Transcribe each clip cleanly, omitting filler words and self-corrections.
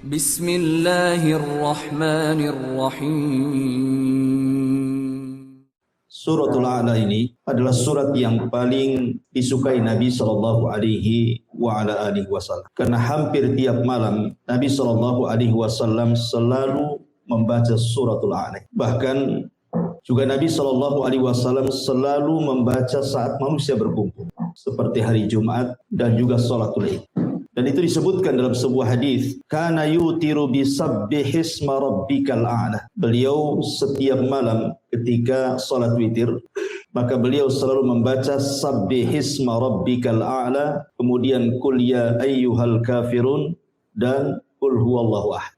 Bismillahirrahmanirrahim. Suratul A'la ini adalah surat yang paling disukai Nabi sallallahu alaihi wasallam. Karena hampir tiap malam Nabi sallallahu alaihi wasallam selalu membaca suratul A'la. Bahkan juga Nabi sallallahu alaihi wasallam selalu membaca saat manusia berkumpul, seperti hari Jumat dan juga salatul Id. Dan itu disebutkan dalam sebuah hadis, kana yutiru bisabbihisma rabbikal a'la. Beliau setiap malam ketika salat witir, maka beliau selalu membaca sabbihisma rabbikal a'la, kemudian qul ya ayyuhal kafirun dan qul huwallahu ahad.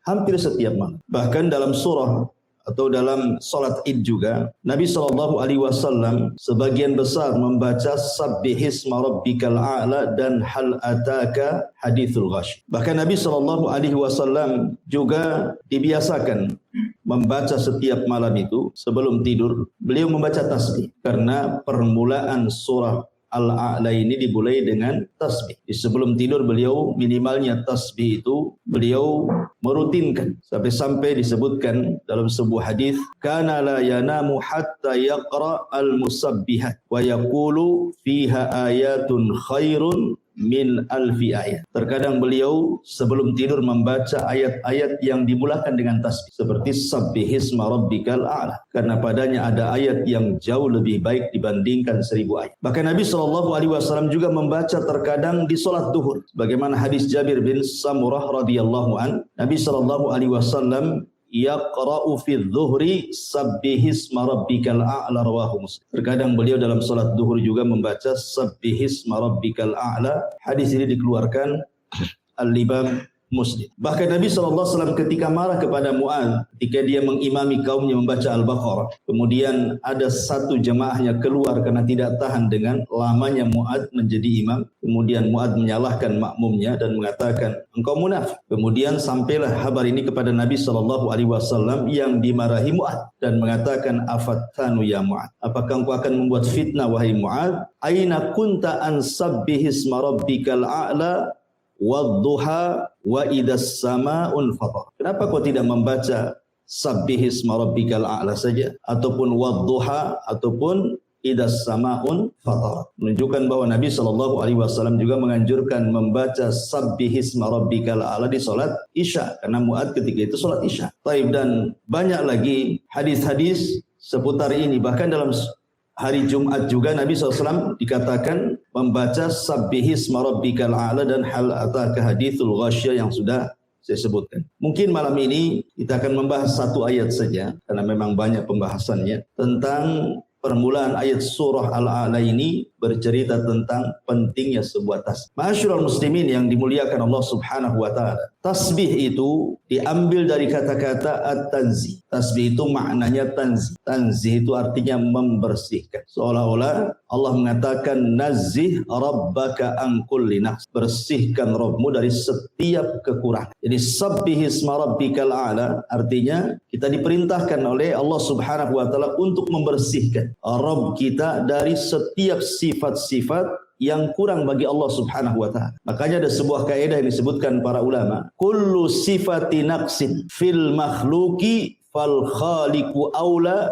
Hampir setiap malam. Bahkan dalam surah atau dalam salat Id juga Nabi sallallahu alaihi wasallam sebagian besar membaca sabbihisma rabbikal a'la dan hal ataka hadithul ghasy. Bahkan Nabi sallallahu alaihi wasallam juga dibiasakan membaca setiap malam itu sebelum tidur beliau membaca tasbih, karena permulaan surah Al-A'la ini dimulai dengan tasbih. Di sebelum tidur beliau minimalnya tasbih itu beliau merutinkan sampai disebutkan dalam sebuah hadis, kana la yanamu hatta yaqra al-musabbihat wa yaqulu fiha ayatun khairun min alfi ayat. Terkadang beliau sebelum tidur membaca ayat-ayat yang dimulakan dengan tasbih, seperti sabbihisma rabbikal a'la, karena padanya ada ayat yang jauh lebih baik dibandingkan 1000 ayat. Bahkan Nabi SAW juga membaca terkadang di solat duhur, bagaimana hadis Jabir bin Samurah radhiyallahu an, Nabi SAW yaqra'u fi dhuhri sabbihisma rabbikal a'la rawahu Muslim. Terkadang beliau dalam salat duhur juga membaca sabbihisma rabbikal a'la. Hadis ini dikeluarkan Al-Imam Muslim. Bahkan Nabi SAW ketika marah kepada Mu'adz ketika dia mengimami kaumnya membaca Al-Baqarah, kemudian ada satu jemaahnya keluar karena tidak tahan dengan lamanya Mu'adz menjadi imam, kemudian Mu'adz menyalahkan makmumnya dan mengatakan, engkau munafik. Kemudian sampailah kabar ini kepada Nabi SAW yang dimarahi Mu'adz dan mengatakan, afattanu ya Mu'adz, apakah engkau akan membuat fitnah wahai Mu'adz? Aina kunta an sabbihisma rabbikal a'la wadduha wa idas sama'un fatar. Kenapa kau tidak membaca sabbihisma rabbikal a'la saja, ataupun wadduha, ataupun idas sama'un fatar? Menunjukkan bahwa Nabi SAW juga menganjurkan membaca sabbihisma rabbikal a'la di salat Isya, karena Mu'adz ketika itu salat Isya. Taib, dan banyak lagi hadis-hadis seputar ini. Bahkan dalam hari Jumat juga Nabi SAW dikatakan membaca sabbihisma rabbikal a'la dan hal ataka hadithul ghasyah yang sudah saya sebutkan. Mungkin malam ini kita akan membahas satu ayat saja, karena memang banyak pembahasannya, tentang permulaan ayat surah Al-A'la ini bercerita tentang pentingnya sebuah tasbih. Ma'asyiral muslimin yang dimuliakan Allah Subhanahu wa taala. Tasbih itu diambil dari kata-kata at-tanzih. Tasbih itu maknanya tanzih. Tanzih itu artinya membersihkan. Seolah-olah Allah mengatakan nazzih rabbaka an kulli naqs. Bersihkan Rabbmu dari setiap kekurangan. Jadi sabbihisma rabbikal a'la artinya kita diperintahkan oleh Allah Subhanahu wa taala untuk membersihkan Rabb kita dari setiap sifat-sifat yang kurang bagi Allah Subhanahu wa taala. Makanya ada sebuah kaidah yang disebutkan para ulama, kullu sifati naqsin fil makhluqi fal khaliqu aula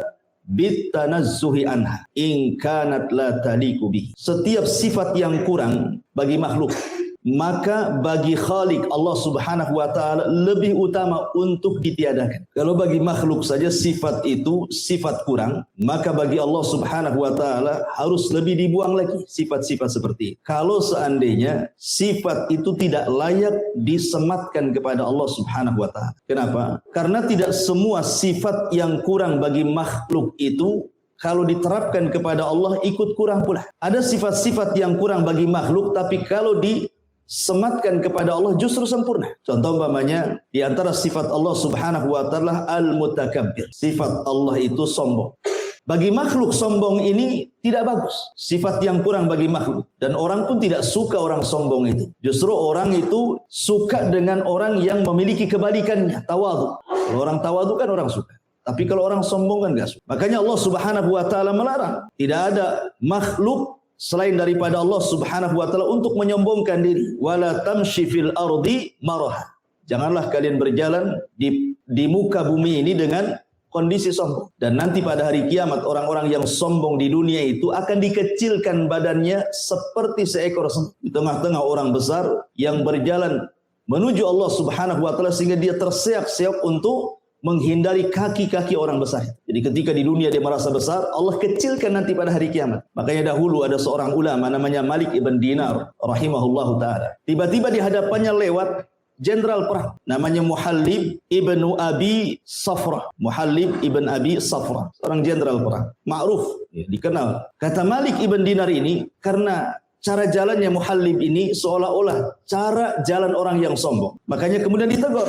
bitanazzuhi anha in kanat la taliqu bihi. Setiap sifat yang kurang bagi makhluk, maka bagi Khalik Allah Subhanahu wa taala lebih utama untuk ditiadakan. Kalau bagi makhluk saja sifat itu sifat kurang, maka bagi Allah Subhanahu wa taala harus lebih dibuang lagi sifat-sifat seperti itu. Kalau seandainya sifat itu tidak layak disematkan kepada Allah Subhanahu wa taala. Kenapa? Karena tidak semua sifat yang kurang bagi makhluk itu kalau diterapkan kepada Allah ikut kurang pula. Ada sifat-sifat yang kurang bagi makhluk, tapi kalau disematkan kepada Allah justru sempurna. Contoh umpamanya di antara sifat Allah Subhanahu wa taala al-mutakabbir. Sifat Allah itu sombong. Bagi makhluk sombong ini tidak bagus. Sifat yang kurang bagi makhluk. Dan orang pun tidak suka orang sombong itu. Justru orang itu suka dengan orang yang memiliki kebalikannya, tawadhu. Kalau orang tawadhu kan orang suka. Tapi kalau orang sombong kan enggak suka. Makanya Allah Subhanahu wa taala melarang. Tidak ada makhluk selain daripada Allah Subhanahu wa taala untuk menyombongkan diri. Wala tamshi fil ardi maraha. Janganlah kalian berjalan di muka bumi ini dengan kondisi sombong. Dan nanti pada hari kiamat orang-orang yang sombong di dunia itu akan dikecilkan badannya seperti seekor semut. Di tengah-tengah orang besar yang berjalan menuju Allah Subhanahu wa taala sehingga dia terseok-seok untuk menghindari kaki-kaki orang besar. Jadi ketika di dunia dia merasa besar, Allah kecilkan nanti pada hari kiamat. Makanya dahulu ada seorang ulama namanya Malik ibn Dinar rahimahullahu taala. Tiba-tiba di hadapannya lewat jenderal perang namanya Muhallib ibnu Abi Safrah. Muhallib ibn Abi Safrah, seorang jenderal perang ma'ruf, dikenal. Kata Malik ibn Dinar ini, karena cara jalannya Muhallib ini seolah-olah cara jalan orang yang sombong, makanya kemudian ditegur,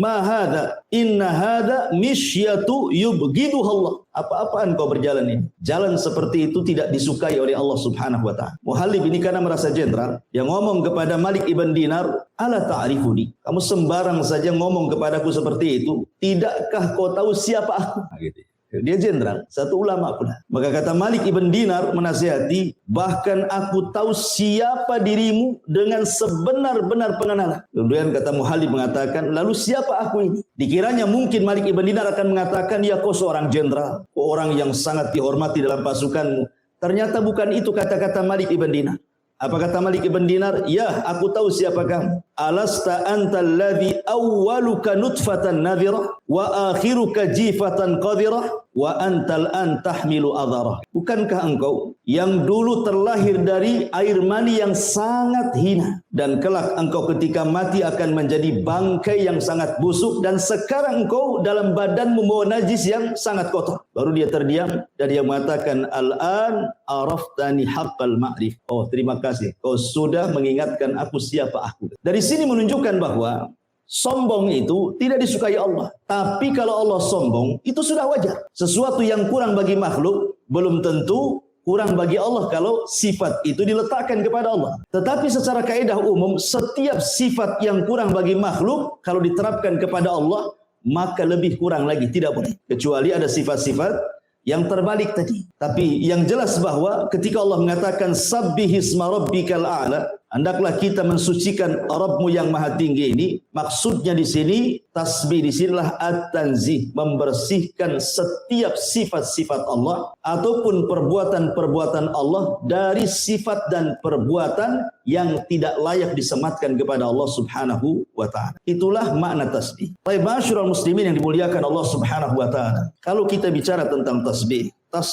ma hadza inna hadza misyatu yubghiduhu Allah. Apa-apaan kau berjalan ini? Jalan seperti itu tidak disukai oleh Allah Subhanahu wa taala. Muhallib ini karena merasa jenderal, yang ngomong kepada Malik ibn Dinar, ala ta'rifuni? Kamu sembarang saja ngomong kepadaku seperti itu. Tidakkah kau tahu siapa aku? Nah, gitu. Dia jenderal, satu ulama pula. Maka kata Malik ibn Dinar menasihati, bahkan aku tahu siapa dirimu dengan sebenar-benar pengenalan. Kemudian kata Muhallib mengatakan, lalu siapa aku ini? Dikiranya mungkin Malik ibn Dinar akan mengatakan, ya kau seorang jenderal, kau orang yang sangat dihormati dalam pasukanmu. Ternyata bukan itu kata-kata Malik ibn Dinar. Apa kata Malik ibn Dinar? Ya, aku tahu siapa kamu. Alasta antal ladzi awwaluka nutfatan nadhirah wa akhiruka jifatan qadhirah wa antal an tahmilu adharah. Bukankah engkau yang dulu terlahir dari air mani yang sangat hina, dan kelak engkau ketika mati akan menjadi bangkai yang sangat busuk, dan sekarang engkau dalam badan membawa najis yang sangat kotor. Baru dia terdiam dan dia mengatakan, al-an araftani haqqal ma'rif. Oh, terima kasih, kau sudah mengingatkan aku siapa aku. Dari sini menunjukkan bahwa sombong itu tidak disukai Allah. Tapi kalau Allah sombong, itu sudah wajar. Sesuatu yang kurang bagi makhluk, belum tentu kurang bagi Allah kalau sifat itu diletakkan kepada Allah. Tetapi secara kaidah umum, setiap sifat yang kurang bagi makhluk, kalau diterapkan kepada Allah, maka lebih kurang lagi, tidak boleh. Kecuali ada sifat-sifat yang terbalik tadi. Tapi yang jelas bahwa ketika Allah mengatakan sabbihisma rabbikal a'la, hendaklah kita mensucikan Rabbmu yang maha tinggi ini, maksudnya di sini tasbih di sinilah at-tanzih, membersihkan setiap sifat-sifat Allah ataupun perbuatan-perbuatan Allah dari sifat dan perbuatan yang tidak layak disematkan kepada Allah Subhanahu wa taala. Itulah makna tasbih. Baik, ma'asyiral muslimin yang dimuliakan Allah Subhanahu wa taala. Kalau kita bicara tentang tasbih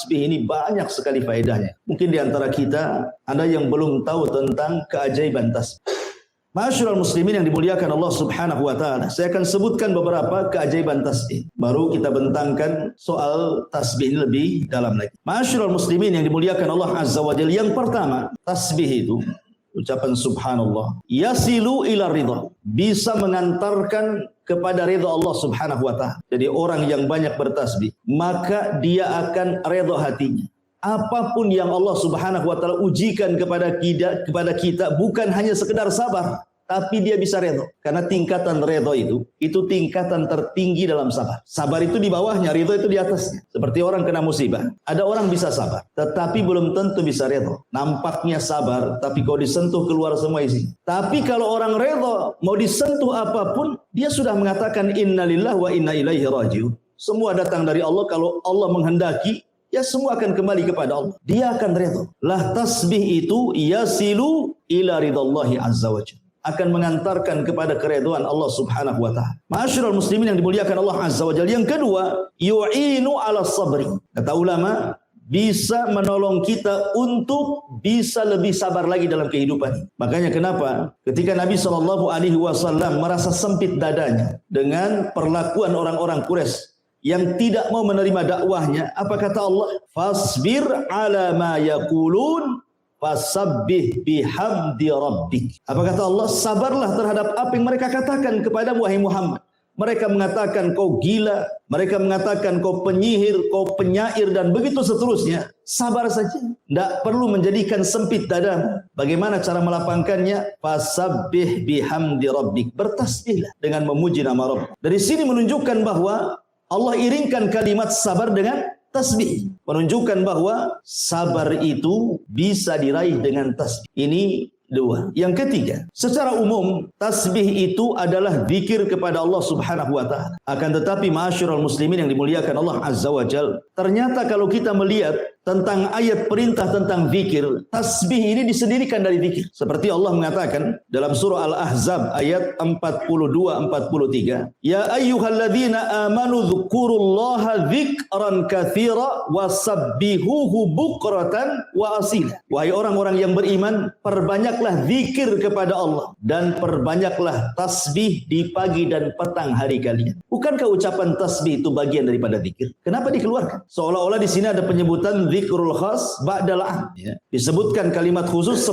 ini banyak sekali faedahnya. Mungkin di antara kita ada yang belum tahu tentang keajaiban tasbih. Ma'asyiral muslimin yang dimuliakan Allah Subhanahu wa taala, saya akan sebutkan beberapa keajaiban tasbih. Baru kita bentangkan soal tasbih ini lebih dalam lagi. Ma'asyiral muslimin yang dimuliakan Allah Azza wa Jalla, yang pertama, tasbih itu ucapan subhanallah yasilu ila ridha, bisa mengantarkan kepada ridha Allah Subhanahu wa taala. Jadi orang yang banyak bertasbih, maka dia akan ridha hatinya. Apapun yang Allah Subhanahu wa taala ujikan kepada kita bukan hanya sekedar sabar, tapi dia bisa ridha. Karena tingkatan ridha itu tingkatan tertinggi dalam sabar. Sabar itu di bawahnya, ridha itu di atasnya. Seperti orang kena musibah. Ada orang bisa sabar, tetapi belum tentu bisa ridha. Nampaknya sabar, tapi kalau disentuh keluar semua isi. Tapi kalau orang ridha, mau disentuh apapun, dia sudah mengatakan innalillahi wa inna ilaihi raji'un. Semua datang dari Allah. Kalau Allah menghendaki, ya semua akan kembali kepada Allah. Dia akan ridha. Lah tasbih itu yasilu ila ridallahi azza wa jalla, akan mengantarkan kepada keridhaan Allah Subhanahu wa taala. Ma'asyiral muslimin yang dimuliakan Allah Azza wa Jalla. Yang kedua, yu'inu 'ala sabri. Kata ulama, bisa menolong kita untuk bisa lebih sabar lagi dalam kehidupan. Makanya kenapa ketika Nabi SAW merasa sempit dadanya dengan perlakuan orang-orang Quraisy yang tidak mau menerima dakwahnya, apa kata Allah? Fasbir 'ala ma yaqulun fasabbih bihamdi rabbik. Apa kata Allah? Sabarlah terhadap apa yang mereka katakan kepadamu wahai Muhammad. Mereka mengatakan kau gila, mereka mengatakan kau penyihir, kau penyair, dan begitu seterusnya. Sabar saja, tidak perlu menjadikan sempit dadamu. Bagaimana cara melapangkannya? Fasabbih bihamdi rabbik, bertasbihlah dengan memuji nama Rabb. Dari sini menunjukkan bahwa Allah iringkan kalimat sabar dengan tasbih, menunjukkan bahwa sabar itu bisa diraih dengan tasbih. Ini dua. Yang ketiga, secara umum tasbih itu adalah zikir kepada Allah Subhanahu wa taala. Akan tetapi ma'asyiral muslimin yang dimuliakan Allah Azza wa Jalla, ternyata kalau kita melihat tentang ayat perintah tentang zikir, tasbih ini disendirikan dari zikir. Seperti Allah mengatakan dalam surah Al-Ahzab ayat 42-43, "Ya ayyuhalladzina amanu dzkurullaha dzikran katsira wasabbihuhu bukratan wa asila." Wahai orang-orang yang beriman, perbanyaklah zikir kepada Allah dan perbanyaklah tasbih di pagi dan petang hari kalian. Bukankah ucapan tasbih itu bagian daripada zikir? Kenapa dikeluarkan? Seolah-olah di sini ada penyebutan zikrul khas ba'dal am. Disebutkan kalimat khusus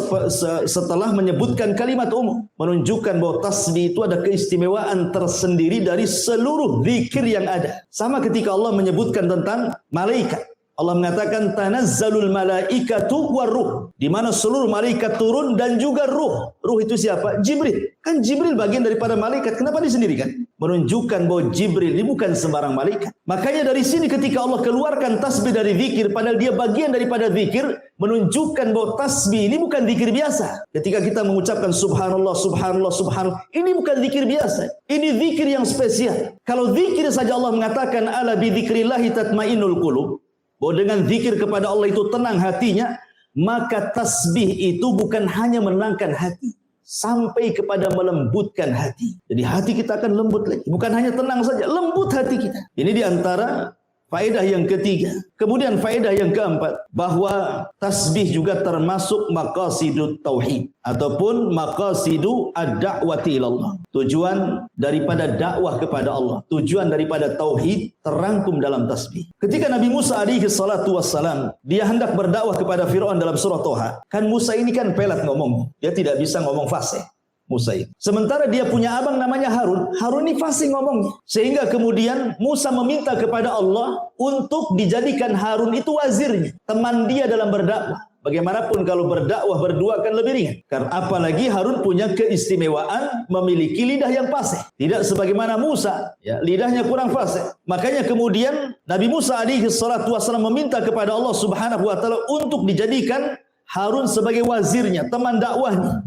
setelah menyebutkan kalimat umum, menunjukkan bahwa tasbih itu ada keistimewaan tersendiri dari seluruh zikir yang ada. Sama ketika Allah menyebutkan tentang malaikat. Allah mengatakan tanazzalul malaikatu waruh, di mana seluruh malaikat turun dan juga ruh. Ruh itu siapa? Jibril. Kan Jibril bagian daripada malaikat. Kenapa disendirikan? Menunjukkan bahwa Jibril ini bukan sembarang malaikat. Makanya dari sini ketika Allah keluarkan tasbih dari zikir, padahal dia bagian daripada zikir, menunjukkan bahwa tasbih ini bukan zikir biasa. Ketika kita mengucapkan subhanallah, subhanallah, subhanallah, ini bukan zikir biasa. Ini zikir yang spesial. Kalau zikir saja Allah mengatakan ala bi dzikrillahi tatmainnul qulub, bahwa dengan zikir kepada Allah itu tenang hatinya, maka tasbih itu bukan hanya menenangkan hati, sampai kepada melembutkan hati. Jadi hati kita akan lembut lagi. Bukan hanya tenang saja, lembut hati kita. Ini diantara faedah yang ketiga. Kemudian faedah yang keempat, bahwa tasbih juga termasuk maqasidut tauhid ataupun maqasidu ad-da'wati ilallah. Tujuan daripada dakwah kepada Allah, tujuan daripada tauhid terangkum dalam tasbih. Ketika Nabi Musa alaihi salatu wassalam, dia hendak berdakwah kepada Firaun dalam surah Toha. Kan Musa ini kan pelat ngomong, dia tidak bisa ngomong fasih. Musa itu. Sementara dia punya abang namanya Harun. Harun ini fasih ngomongnya. Sehingga kemudian Musa meminta kepada Allah untuk dijadikan Harun itu wazirnya, teman dia dalam berdakwah. Bagaimanapun kalau berdakwah berdua akan lebih ringan. Karena apalagi Harun punya keistimewaan memiliki lidah yang fasih. Tidak sebagaimana Musa, ya, lidahnya kurang fasih. Makanya kemudian Nabi Musa alaihi salatu wasallam meminta kepada Allah Subhanahu wa taala untuk dijadikan Harun sebagai wazirnya, teman dakwahnya,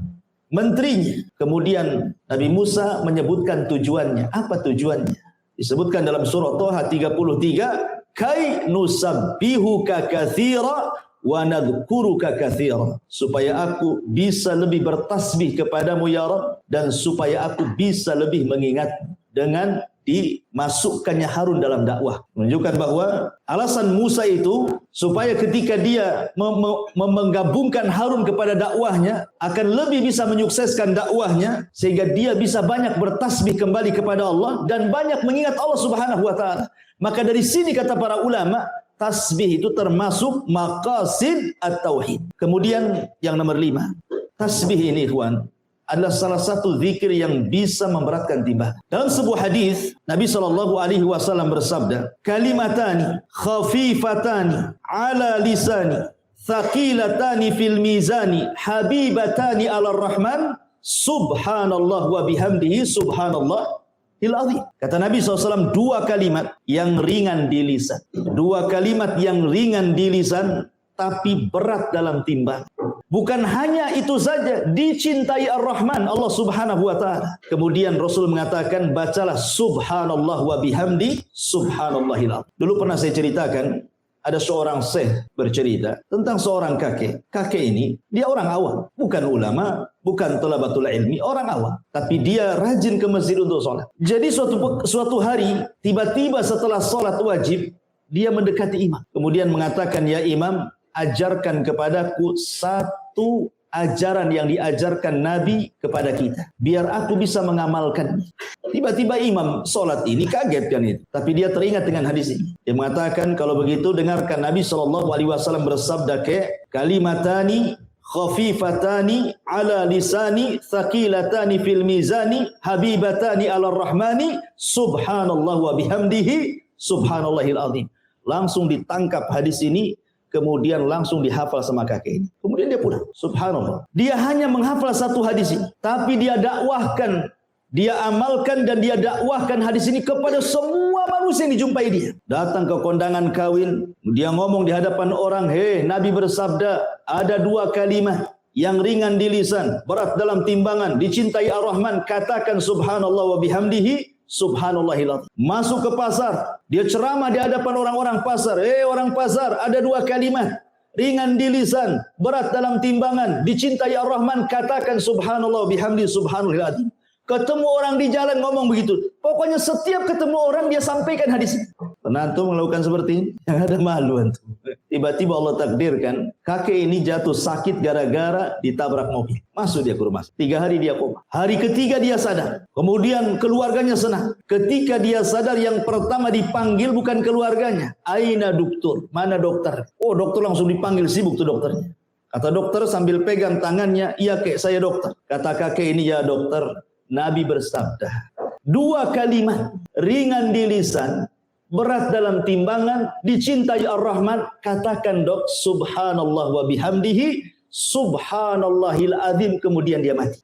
menterinya. Kemudian Nabi Musa menyebutkan tujuannya. Apa tujuannya? Disebutkan dalam surah Toha 33, "Kai nusabbihuka katsira wa nadhkuruka katsira." Supaya aku bisa lebih bertasbih kepadamu ya Rabb, dan supaya aku bisa lebih mengingatmu. Dengan dimasukkannya Harun dalam dakwah, menunjukkan bahwa alasan Musa itu supaya ketika dia menggabungkan Harun kepada dakwahnya akan lebih bisa menyukseskan dakwahnya, sehingga dia bisa banyak bertasbih kembali kepada Allah dan banyak mengingat Allah Subhanahu wa taala. Maka dari sini kata para ulama, tasbih itu termasuk maqasid at-tauhid. Kemudian yang nomor 5, tasbih ini ikhwan adalah salah satu zikir yang bisa memberatkan timbangan. Dalam sebuah hadis Nabi SAW bersabda, "Kalimatani khafifatani ala lisani, thaqilatani fil mizani, habibatani ala rahman, subhanallah wa bihamdihi subhanallah il azim." Kata Nabi SAW, dua kalimat yang ringan di lisan. Dua kalimat yang ringan di lisan tapi berat dalam timbangan. Bukan hanya itu saja, dicintai Ar-Rahman, Allah Subhanahu wa taala. Kemudian Rasul mengatakan, bacalah subhanallah wa bihamdi subhanallahil azim. Dulu pernah saya ceritakan, ada seorang syekh bercerita tentang seorang kakek. Kakek ini, dia orang awam, bukan ulama, bukan thalabatul ilmi, orang awam. Tapi dia rajin ke masjid untuk sholat. Jadi suatu hari, tiba-tiba setelah sholat wajib, dia mendekati imam. Kemudian mengatakan, "Ya imam, ajarkan kepadaku satu ajaran yang diajarkan Nabi kepada kita, biar aku bisa mengamalkannya." Tiba-tiba imam sholat ini kaget kan itu, tapi dia teringat dengan hadis ini. Dia mengatakan, kalau begitu dengarkan Nabi SAW bersabda, "Kalimatani khafifatani ala lisani, thaqilatani fil mizani, habibatani ala rahmani, subhanallah wa bihamdihi subhanallahil azim." Langsung ditangkap hadis ini, kemudian langsung dihafal sama kakek ini. Kemudian dia pulang. Subhanallah. Dia hanya menghafal satu hadis ini, tapi dia dakwahkan, dia amalkan dan dia dakwahkan hadis ini kepada semua manusia yang dijumpai dia. Datang ke kondangan kawin, dia ngomong di hadapan orang, "Hei, Nabi bersabda, ada dua kalimat yang ringan di lisan, berat dalam timbangan, dicintai Ar-Rahman, katakan subhanallah wa bihamdihi subhanallahil azim. Masuk ke pasar, dia ceramah di hadapan orang-orang pasar. Orang pasar, ada dua kalimat, ringan di lisan, berat dalam timbangan, dicintai Ar-Rahman, katakan subhanallah wa bihamdihi subhanallahil azim. Ketemu orang di jalan ngomong begitu. Pokoknya setiap ketemu orang dia sampaikan hadis ini. Pernah antum melakukan seperti ini? Yang ada malu antum. Tiba-tiba Allah takdirkan kakek ini jatuh sakit gara-gara ditabrak mobil. Masuk dia ke rumah. 3 hari dia koma. Hari ketiga dia sadar. Kemudian keluarganya senang. Ketika dia sadar, yang pertama dipanggil bukan keluarganya. Aina dokter? Mana dokter? Oh, dokter langsung dipanggil, sibuk tuh dokternya. Kata dokter sambil pegang tangannya, iya kek, saya dokter. Kata kakek ini, ya dokter, Nabi bersabda, 2 kalimat, ringan di lisan, berat dalam timbangan, dicintai Ar-Rahman, katakan dok, subhanallah wa bihamdihi subhanallahil azim, kemudian dia mati.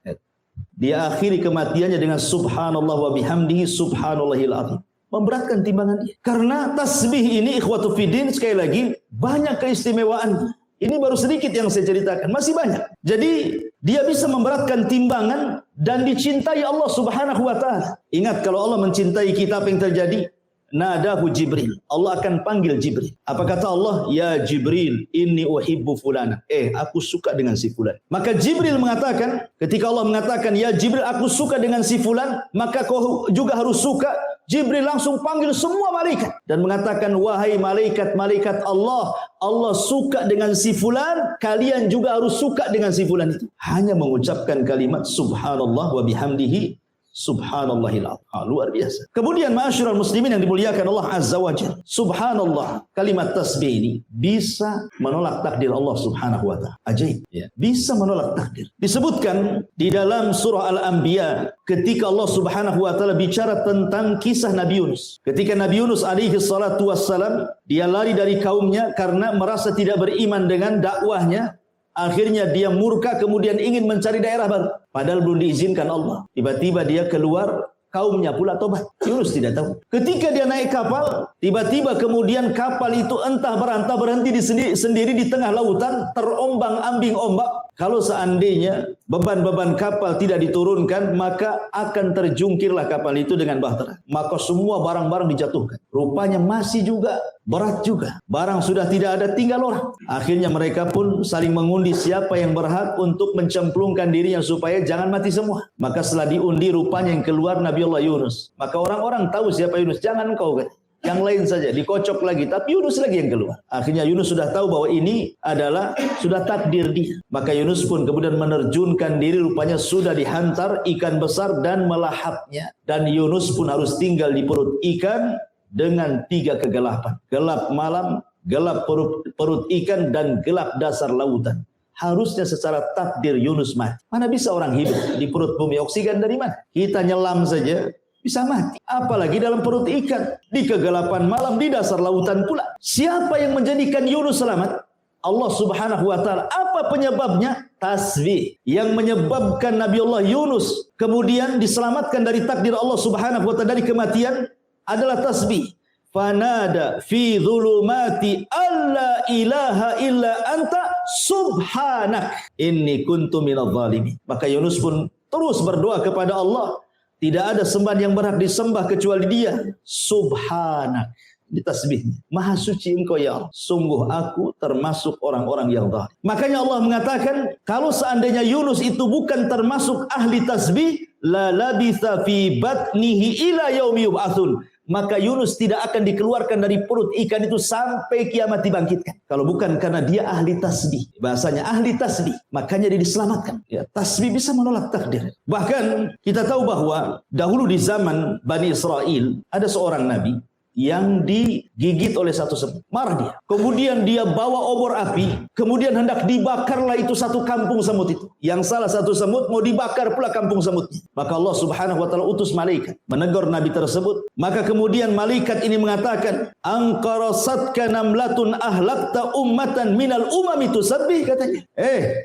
Dia akhiri kematiannya dengan subhanallah wa bihamdihi subhanallahil azim. Memberatkan timbangan dia. Karena tasbih ini ikhwatu fiddin, sekali lagi banyak keistimewaan. Ini baru sedikit yang saya ceritakan, masih banyak. Jadi dia bisa memberatkan timbangan dan dicintai Allah Subhanahu wa taala. Ingat, kalau Allah mencintai kita, apa yang terjadi? Nadahu Jibril. Allah akan panggil Jibril. Apa kata Allah? Ya Jibril, inni uhibbu fulana. Aku suka dengan si fulan. Maka Jibril mengatakan, ketika Allah mengatakan, ya Jibril, aku suka dengan si fulan, maka kau juga harus suka. Jibril langsung panggil semua malaikat dan mengatakan, wahai malaikat-malaikat Allah, Allah suka dengan si fulan, kalian juga harus suka dengan si fulan itu. Hanya mengucapkan kalimat subhanallah wa bihamdihi subhanallahil azim. Luar biasa. Kemudian ma'asyiral muslimin yang dimuliakan Allah Azza wa Jalla, subhanallah, kalimat tasbih ini bisa menolak takdir Allah Subhanahu wa taala. Ajaib, ya. Bisa menolak takdir. Disebutkan di dalam surah Al-Anbiya ketika Allah Subhanahu wa taala bicara tentang kisah Nabi Yunus. Ketika Nabi Yunus alaihi salatu wassalam, dia lari dari kaumnya karena merasa tidak beriman dengan dakwahnya. Akhirnya dia murka, kemudian ingin mencari daerah baru. Padahal belum diizinkan Allah. Tiba-tiba dia keluar, kaumnya pula tobat. Yunus tidak tahu. Ketika dia naik kapal, tiba-tiba kemudian kapal itu entah berantah berhenti sendiri di tengah lautan, terombang-ambing ombak. Kalau seandainya beban-beban kapal tidak diturunkan, maka akan terjungkirlah kapal itu dengan bahtera. Maka semua barang-barang dijatuhkan. Rupanya masih juga berat juga. Barang sudah tidak ada, tinggal orang. Akhirnya mereka pun saling mengundi siapa yang berhak untuk mencemplungkan dirinya supaya jangan mati semua. Maka setelah diundi, rupanya yang keluar Nabi Allah Yunus. Maka orang-orang tahu siapa Yunus. Jangan engkau, kan? Yang lain saja dikocok lagi, tapi Yunus lagi yang keluar. Akhirnya Yunus sudah tahu bahwa ini adalah sudah takdir dia. Maka Yunus pun kemudian menerjunkan diri, rupanya sudah dihantar ikan besar dan melahapnya. Dan Yunus pun harus tinggal di perut ikan dengan 3 kegelapan. Gelap malam, gelap perut ikan, dan gelap dasar lautan. Harusnya secara takdir Yunus mati. Mana bisa orang hidup di perut bumi, oksigen dari mana? Kita nyelam saja bisa mati. Apalagi dalam perut ikan. Di kegelapan malam, di dasar lautan pula. Siapa yang menjadikan Yunus selamat? Allah Subhanahu wa ta'ala. Apa penyebabnya? Tasbih. Yang menyebabkan Nabi Allah Yunus kemudian diselamatkan dari takdir Allah Subhanahu wa ta'ala, dari kematian, adalah tasbih. Fanada fi dhulumati alla ilaha illa anta subhanak inni kuntu minadh dhalimin. Maka Yunus pun terus berdoa kepada Allah. Tidak ada sembahan yang berhak disembah kecuali Dia. Subhanak. Di tasbihnya. Maha suci Engkau ya Allah. Sungguh aku termasuk orang-orang yang zalim. Makanya Allah mengatakan, kalau seandainya Yunus itu bukan termasuk ahli tasbih, la labitha fi batnihi ila yaumi yub'atsun. Maka Yunus tidak akan dikeluarkan dari perut ikan itu sampai kiamat dibangkitkan. Kalau bukan karena dia ahli tasbih. Bahasanya ahli tasbih. Makanya dia diselamatkan. Ya, tasbih bisa menolak takdir. Bahkan kita tahu bahwa dahulu di zaman Bani Israel ada seorang nabi yang digigit oleh satu semut. Marah dia. Kemudian dia bawa obor api. Kemudian hendak dibakarlah itu satu kampung semut itu. Yang salah satu semut mau dibakar pula kampung semutnya. Maka Allah Subhanahu wa ta'ala utus malaikat menegur nabi tersebut. Maka kemudian malaikat ini mengatakan, Angqarasatka namlatun ahlakta ummatan minal umami tusabbih, katanya.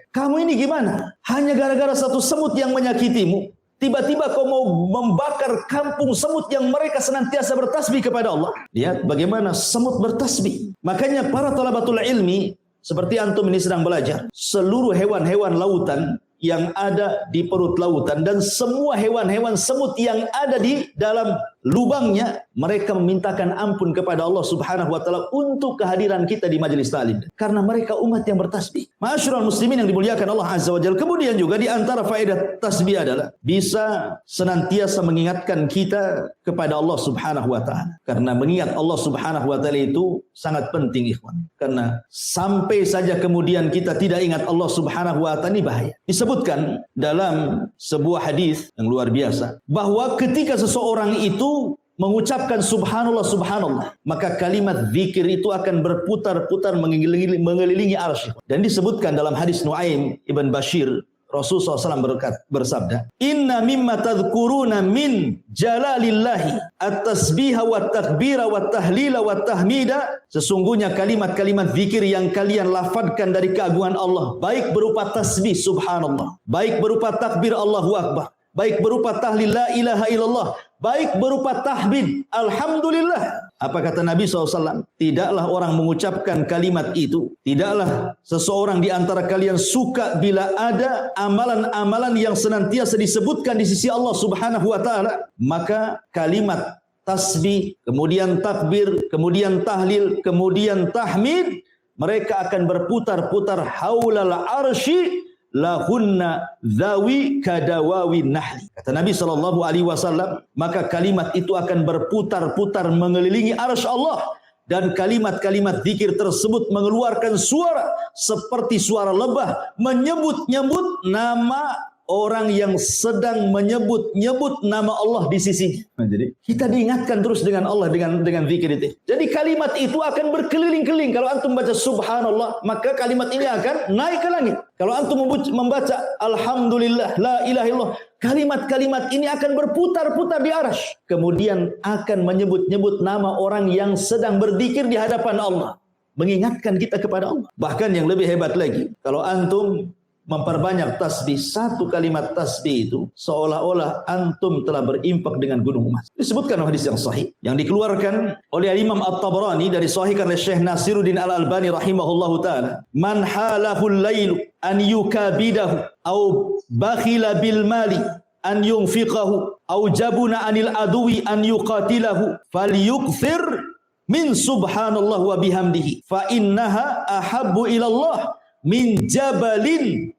Kamu ini gimana? Hanya gara-gara satu semut yang menyakitimu, tiba-tiba kau mau membakar kampung semut yang mereka senantiasa bertasbih kepada Allah. Lihat bagaimana semut bertasbih. Makanya para talabatul ilmi seperti antum ini sedang belajar, seluruh hewan-hewan lautan yang ada di perut lautan dan semua hewan-hewan semut yang ada di dalam lubangnya, mereka memintakan ampun kepada Allah Subhanahu wa taala untuk kehadiran kita di majelis taklim, karena mereka umat yang bertasbih. Ma'asyiral muslimin yang dimuliakan Allah Azza wa Jalla. Kemudian juga di antara faedah tasbih adalah bisa senantiasa mengingatkan kita kepada Allah Subhanahu wa taala. Karena mengingat Allah Subhanahu wa taala itu sangat penting, ikhwan. Karena sampai saja kemudian kita tidak ingat Allah Subhanahu wa taala, ini bahaya. Disebutkan dalam sebuah hadis yang luar biasa bahwa ketika seseorang itu mengucapkan subhanallah subhanallah, maka kalimat zikir itu akan berputar-putar mengelilingi arsy. Dan disebutkan dalam hadis Nuaim ibn Bashir, Rasulullah SAW bersabda, inna mimma tadhkuruna min jalalillahi at-tasbiha wa takbira wa tahlila wa tahmida, sesungguhnya kalimat-kalimat zikir yang kalian lafadkan dari keagungan Allah, baik berupa tasbih subhanallah, baik berupa takbir Allahu akbar, baik berupa tahlil la ilaha illallah, baik berupa tahmid alhamdulillah. Apa kata Nabi SAW? Tidaklah orang mengucapkan kalimat itu, tidaklah seseorang di antara kalian suka bila ada amalan-amalan yang senantiasa disebutkan di sisi Allah Subhanahu wa taala, maka kalimat tasbih, kemudian takbir, kemudian tahlil, kemudian tahmid, mereka akan berputar-putar haulal arsy lahunna zawi kadawawi nahli. Kata Nabi SAW, maka kalimat itu akan berputar-putar mengelilingi arsy Allah, dan kalimat-kalimat zikir tersebut mengeluarkan suara seperti suara lebah menyebut-nyebut nama orang yang sedang menyebut-nyebut nama Allah di sisinya. Jadi kita diingatkan terus dengan Allah dengan zikir itu. Jadi kalimat itu akan berkeliling-keliling. Kalau antum baca subhanallah, maka kalimat ini akan naik ke langit. Kalau antum membaca alhamdulillah la ilaha illallah, kalimat-kalimat ini akan berputar-putar di arsy, kemudian akan menyebut-nyebut nama orang yang sedang berzikir di hadapan Allah, mengingatkan kita kepada Allah. Bahkan yang lebih hebat lagi, kalau antum memperbanyak tasbih, satu kalimat tasbih itu seolah-olah antum telah berinfak dengan gunung emas. Disebutkan hadis yang sahih yang dikeluarkan oleh Imam At-Tabarani dari sahihkan oleh Syekh Nasiruddin Al-Albani rahimahullahu taala, man halahul lailu an yukabidahu au bakhila bil mali an yunfiqahu au jabuna anil adwi an yuqatilahu falyukthir min subhanallah wa bihamdihi fa innaha ahabbu ilallah min jabali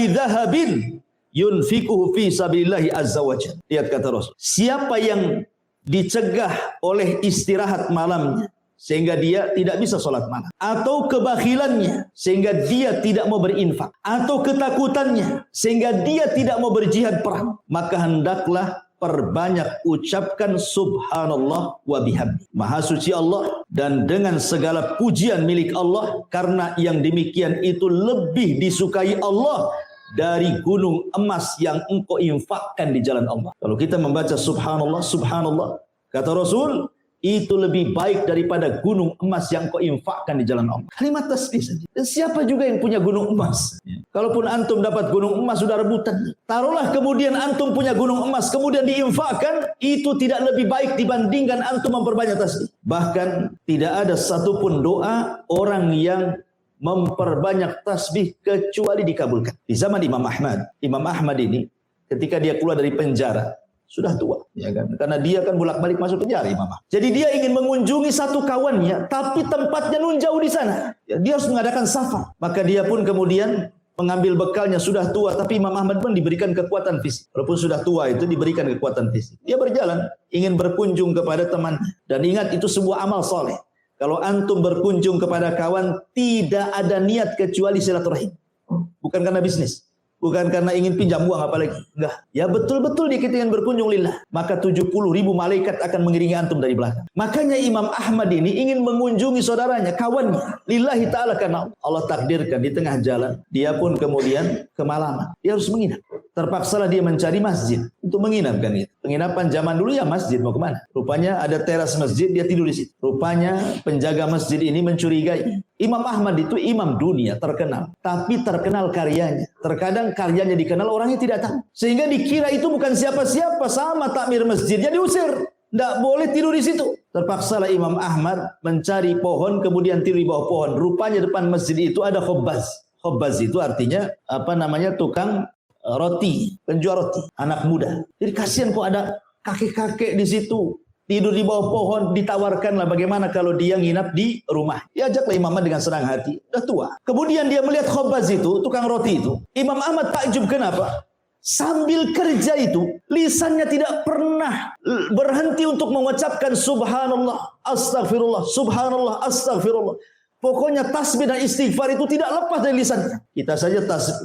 dhahabin yunfikuhu fi sabilillahi azza wa jalla. Lihat kata Rasul, siapa yang dicegah oleh istirahat malamnya sehingga dia tidak bisa sholat malam, atau kebakhilannya sehingga dia tidak mau berinfak, atau ketakutannya sehingga dia tidak mau berjihad perang, maka hendaklah perbanyak ucapkan subhanallah wa bihamdi. Maha suci Allah dan dengan segala pujian milik Allah, karena yang demikian itu lebih disukai Allah dari gunung emas yang engkau infakkan di jalan Allah. Kalau kita membaca subhanallah, subhanallah, kata Rasul, itu lebih baik daripada gunung emas yang kau infakkan di jalan Allah. Kalimat tasbih saja. Dan siapa juga yang punya gunung emas? Kalaupun antum dapat gunung emas, sudah rebutan. Taruhlah kemudian antum punya gunung emas, kemudian diinfakkan, itu tidak lebih baik dibandingkan antum memperbanyak tasbih. Bahkan tidak ada satupun doa orang yang memperbanyak tasbih kecuali dikabulkan. Di zaman Imam Ahmad ini ketika dia keluar dari penjara, sudah tua, ya kan? Karena dia kan bolak-balik masuk penjara, Imam Ahmad. Jadi dia ingin mengunjungi satu kawannya, tapi tempatnya nun jauh di sana. Ya, dia harus mengadakan safar. Maka dia pun kemudian mengambil bekalnya, sudah tua, tapi Imam Ahmad pun diberikan kekuatan fisik. Walaupun sudah tua itu diberikan kekuatan fisik. Dia berjalan, ingin berkunjung kepada teman. Dan ingat, itu sebuah amal soleh. Kalau antum berkunjung kepada kawan, tidak ada niat kecuali silaturahim. Bukan karena bisnis. Bukan karena ingin pinjam uang apalagi. Enggak. Ya betul-betul dia ingin berkunjung lillah. Maka 70.000 malaikat akan mengiringi antum dari belakang. Makanya Imam Ahmad ini ingin mengunjungi saudaranya, kawannya. Lillahi ta'ala, karena Allah takdirkan di tengah jalan. Dia pun kemudian kemalaman. Dia harus menginap. Terpaksalah dia mencari masjid untuk menginap kan itu. Penginapan zaman dulu ya masjid, mau kemana? Rupanya ada teras masjid, dia tidur di situ. Rupanya penjaga masjid ini mencurigai. Imam Ahmad itu imam dunia terkenal, tapi terkenal karyanya. Terkadang karyanya dikenal, orangnya tidak tahu. Sehingga dikira itu bukan siapa-siapa, sama takmir masjid, dia diusir. Tidak boleh tidur di situ. Terpaksalah Imam Ahmad mencari pohon, kemudian tidur di bawah pohon. Rupanya depan masjid itu ada khobbaz. Khobbaz itu artinya tukang roti, penjual roti, anak muda. Jadi kasihan kok ada kakek-kakek di situ tidur di bawah pohon. Ditawarkanlah bagaimana kalau dia nginap di rumah. Diajaklah Imam Ahmad dengan senang hati. Udah tua. Kemudian dia melihat khobbaz itu, tukang roti itu. Imam Ahmad takjub, kenapa? Sambil kerja itu, lisannya tidak pernah berhenti untuk mengucapkan subhanallah, astagfirullah, subhanallah, astagfirullah. Pokoknya tasbih dan istighfar itu tidak lepas dari lisannya. Kita saja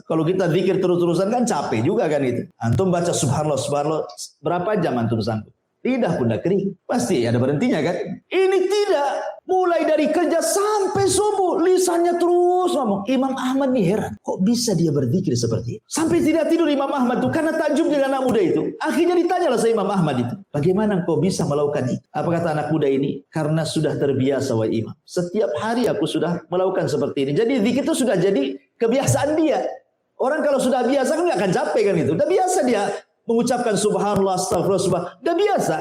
kalau kita zikir terus-terusan kan capek juga kan itu. Antum baca subhanallah, subhanallah, berapa jam antum sanggup? Lidah pun dah kering. Pasti ada berhentinya kan? Ini tidak. Mulai dari kerja sampai subuh, lisannya terus ngomong. Imam Ahmad nih heran. Kok bisa dia berzikir seperti itu? Sampai tidak tidur Imam Ahmad itu karena takjub dengan anak muda itu. Akhirnya ditanyalah sama Imam Ahmad itu. Bagaimana kau bisa melakukan itu? Apa kata anak muda ini? Karena sudah terbiasa wahai Imam. Setiap hari aku sudah melakukan seperti ini. Jadi zikir itu sudah jadi kebiasaan dia. Orang kalau sudah biasa kan nggak akan capek kan itu. Udah biasa dia mengucapkan subhanallah, astagfirullah, subhanallah. Udah biasa.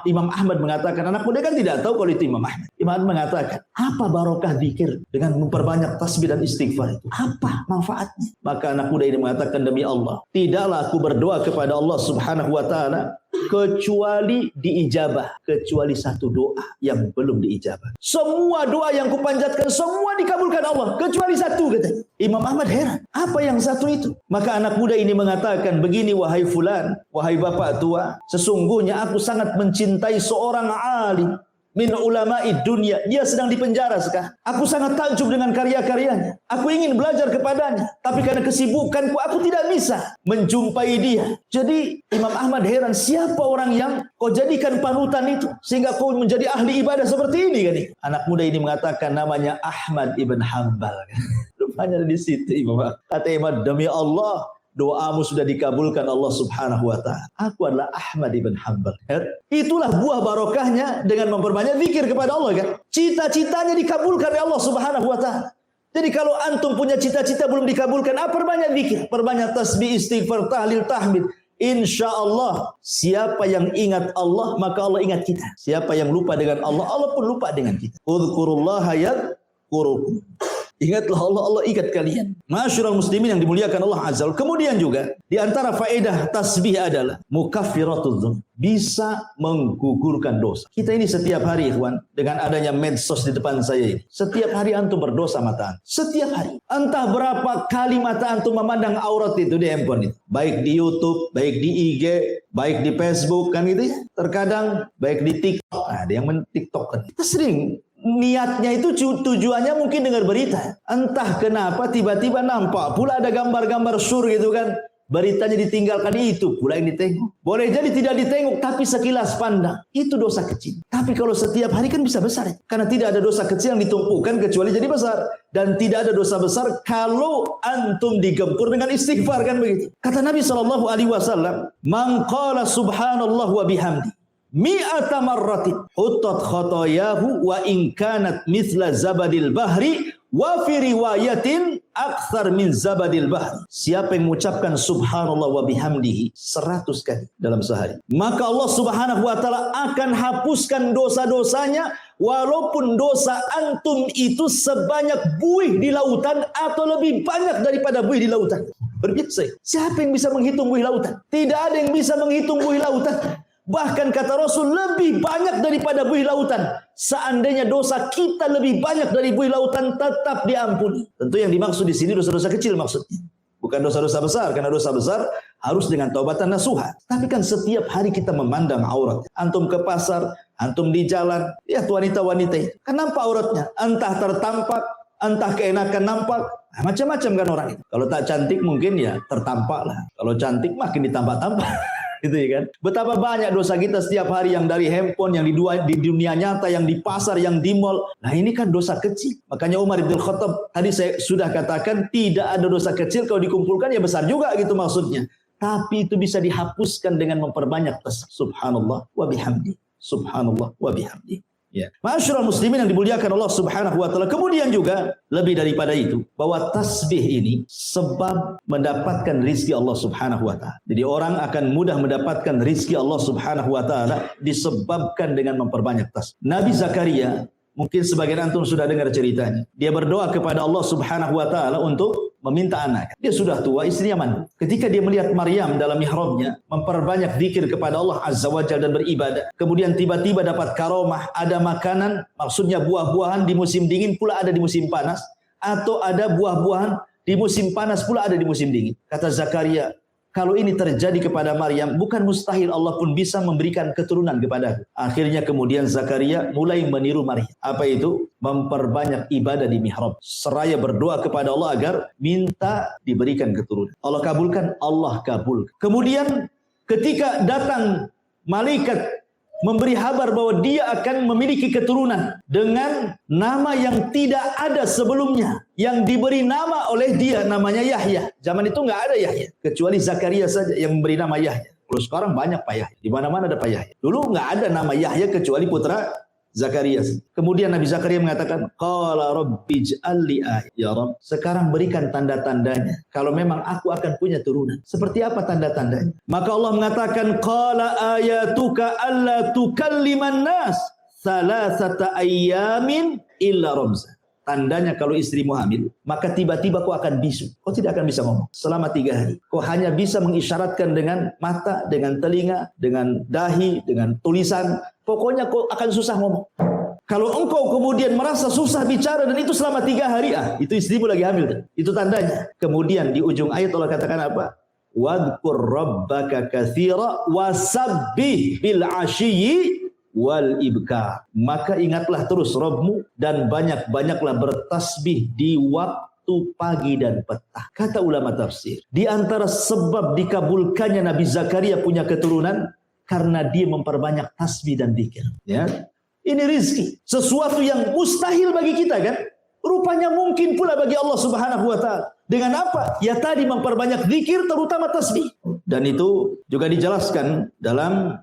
Imam Ahmad mengatakan, anak muda kan tidak tahu kalau itu Imam Ahmad. Imam Ahmad mengatakan, apa barokah zikir dengan memperbanyak tasbih dan istighfar itu? Apa manfaatnya? Maka anak muda ini mengatakan, demi Allah, tidaklah aku berdoa kepada Allah Subhanahu wa taala kecuali diijabah, kecuali satu doa yang belum diijabah. Semua doa yang kupanjatkan semua dikabulkan Allah, kecuali satu, katanya. Imam Ahmad heran, apa yang satu itu? Maka anak muda ini mengatakan, begini wahai fulan, wahai bapak tua, sesungguhnya aku sangat mencintai seorang alim min ulama'i dunia. Dia sedang dipenjara sekarang. Aku sangat takjub dengan karya-karyanya. Aku ingin belajar kepadanya. Tapi karena kesibukanku, aku tidak bisa menjumpai dia. Jadi Imam Ahmad heran, siapa orang yang kau jadikan panutan itu sehingga kau menjadi ahli ibadah seperti ini kan? Anak muda ini mengatakan namanya Ahmad ibn Hanbal. Rupanya di situ Imam. Kata Imam, demi Allah, doamu sudah dikabulkan Allah Subhanahu wa ta'ala. Aku adalah Ahmad ibn Hanbal. Itulah buah barokahnya dengan memperbanyak zikir kepada Allah kan. Cita-citanya dikabulkan oleh Allah Subhanahu wa ta'ala. Jadi kalau antum punya cita-cita belum dikabulkan, perbanyak zikir, perbanyak tasbih, istighfar, tahlil, tahmid. Insya Allah, siapa yang ingat Allah, maka Allah ingat kita. Siapa yang lupa dengan Allah, Allah pun lupa dengan kita. Udhkurullaha yadhkurukum. Ingatlah Allah, Allah ingat kalian. Masyarul muslimin yang dimuliakan Allah Azza wa Jalla. Kemudian juga di antara faedah tasbih adalah mukaffiratul dzunub, bisa menggugurkan dosa. Kita ini setiap hari ikhwan, dengan adanya medsos di depan saya ini, setiap hari antum berdosa mata. Setiap hari. Entah berapa kali mata antum memandang aurat itu di handphone itu. Baik di YouTube, baik di IG, baik di Facebook kan gitu ya. Terkadang baik di TikTok. Ada yang men-TikTok kan. Kita sering niatnya itu tujuannya mungkin dengar berita. Entah kenapa tiba-tiba nampak pula ada gambar-gambar sur gitu kan. Beritanya ditinggalkan, itu pula yang ditengok. Boleh jadi tidak ditengok, tapi sekilas pandang. Itu dosa kecil. Tapi kalau setiap hari kan bisa besar. Karena tidak ada dosa kecil yang ditumpukan kecuali jadi besar. Dan tidak ada dosa besar kalau antum digempur dengan istighfar kan begitu. Kata Nabi SAW, man qala subhanallah wa bihamdi mi'ata marratin hutat khotoyahu wa in kanat mithla zabadil bahri wa fi riwayatin akthar min zabadil bahri. Siapa yang mengucapkan subhanallah wa bihamdihi 100 kali dalam sehari, maka Allah Subhanahu wa taala akan hapuskan dosa-dosanya walaupun dosa antum itu sebanyak buih di lautan atau lebih banyak daripada buih di lautan. Berbiasa. Siapa yang bisa menghitung buih lautan? Tidak ada yang bisa menghitung buih lautan. Bahkan kata Rasul, lebih banyak daripada buih lautan. Seandainya dosa kita lebih banyak dari buih lautan, tetap diampuni. Tentu yang dimaksud di sini dosa-dosa kecil maksudnya. Bukan dosa-dosa besar, karena dosa besar harus dengan taubatan nasuha. Tapi kan setiap hari kita memandang aurat. Antum ke pasar, antum di jalan, lihat wanita-wanita itu. Kan nampak auratnya. Entah tertampak, entah keenakan nampak. Macam-macam kan orang itu. Kalau tak cantik mungkin ya tertampak lah. Kalau cantik makin ditampak-tampak. Gitu ya kan. Betapa banyak dosa kita setiap hari, yang dari handphone, yang di dunia nyata, yang di pasar, yang di mall. Nah ini kan dosa kecil. Makanya Umar bin Khattab tadi saya sudah katakan, tidak ada dosa kecil, kalau dikumpulkan ya besar juga gitu maksudnya. Tapi itu bisa dihapuskan dengan memperbanyak tasbih. Subhanallah wa bihamdi. Subhanallah wa bihamdi. Ya. Ma'asyiral muslimin yang dimuliakan Allah Subhanahu wa taala. Kemudian juga lebih daripada itu, bahwa tasbih ini sebab mendapatkan rizki Allah Subhanahu wa taala. Jadi orang akan mudah mendapatkan rizki Allah Subhanahu wa taala disebabkan dengan memperbanyak tasbih. Nabi Zakaria, mungkin sebagian antum sudah dengar ceritanya. Dia berdoa kepada Allah Subhanahu wa taala untuk meminta anak. Dia sudah tua, istrinya mandul. Ketika dia melihat Maryam dalam mihrabnya memperbanyak zikir kepada Allah Azza wa Jalla dan beribadah, kemudian tiba-tiba dapat karomah, ada makanan, maksudnya buah-buahan di musim dingin pula ada di musim panas, atau ada buah-buahan di musim panas pula ada di musim dingin. Kata Zakaria, kalau ini terjadi kepada Maryam, bukan mustahil Allah pun bisa memberikan keturunan kepadaku. Akhirnya kemudian Zakaria mulai meniru Maryam. Apa itu? Memperbanyak ibadah di mihrab. Seraya berdoa kepada Allah agar minta diberikan keturunan. Allah kabulkan, Allah kabul. Kemudian ketika datang malaikat memberi kabar bahwa dia akan memiliki keturunan dengan nama yang tidak ada sebelumnya, yang diberi nama oleh dia, namanya Yahya. Zaman itu nggak ada Yahya, kecuali Zakaria saja yang memberi nama Yahya. Kalau sekarang banyak Pak Yahya, di mana-mana ada Pak Yahya. Dulu nggak ada nama Yahya kecuali putra Zakaria. Kemudian Nabi Zakaria mengatakan, qala rabbi ij'al li ayat. Ya Rabb, sekarang berikan tanda-tandanya kalau memang aku akan punya turunan. Seperti apa tanda-tandanya? Maka Allah mengatakan, qala ayatuka alla tukalliman nas salasata ayyamin illa ramza. Tandanya kalau istrimu hamil, maka tiba-tiba kau akan bisu. Kau tidak akan bisa ngomong selama 3 hari. Kau hanya bisa mengisyaratkan dengan mata, dengan telinga, dengan dahi, dengan tulisan. Pokoknya kau akan susah ngomong. Kalau engkau kemudian merasa susah bicara dan itu selama 3 hari, itu istrimu lagi hamil. Itu tandanya. Kemudian di ujung ayat Allah katakan apa? Wadhkur rabbaka katsira wasabbih bil ashiyyi wal ibkar. Maka ingatlah terus Rabbmu dan banyak-banyaklah bertasbih di waktu pagi dan petang. Kata ulama tafsir, di antara sebab dikabulkannya Nabi Zakaria punya keturunan karena dia memperbanyak tasbih dan zikir. Ya, ini rizki, sesuatu yang mustahil bagi kita kan? Rupanya mungkin pula bagi Allah Subhanahu wa taala. Dengan apa? Ya tadi memperbanyak zikir, terutama tasbih. Dan itu juga dijelaskan dalam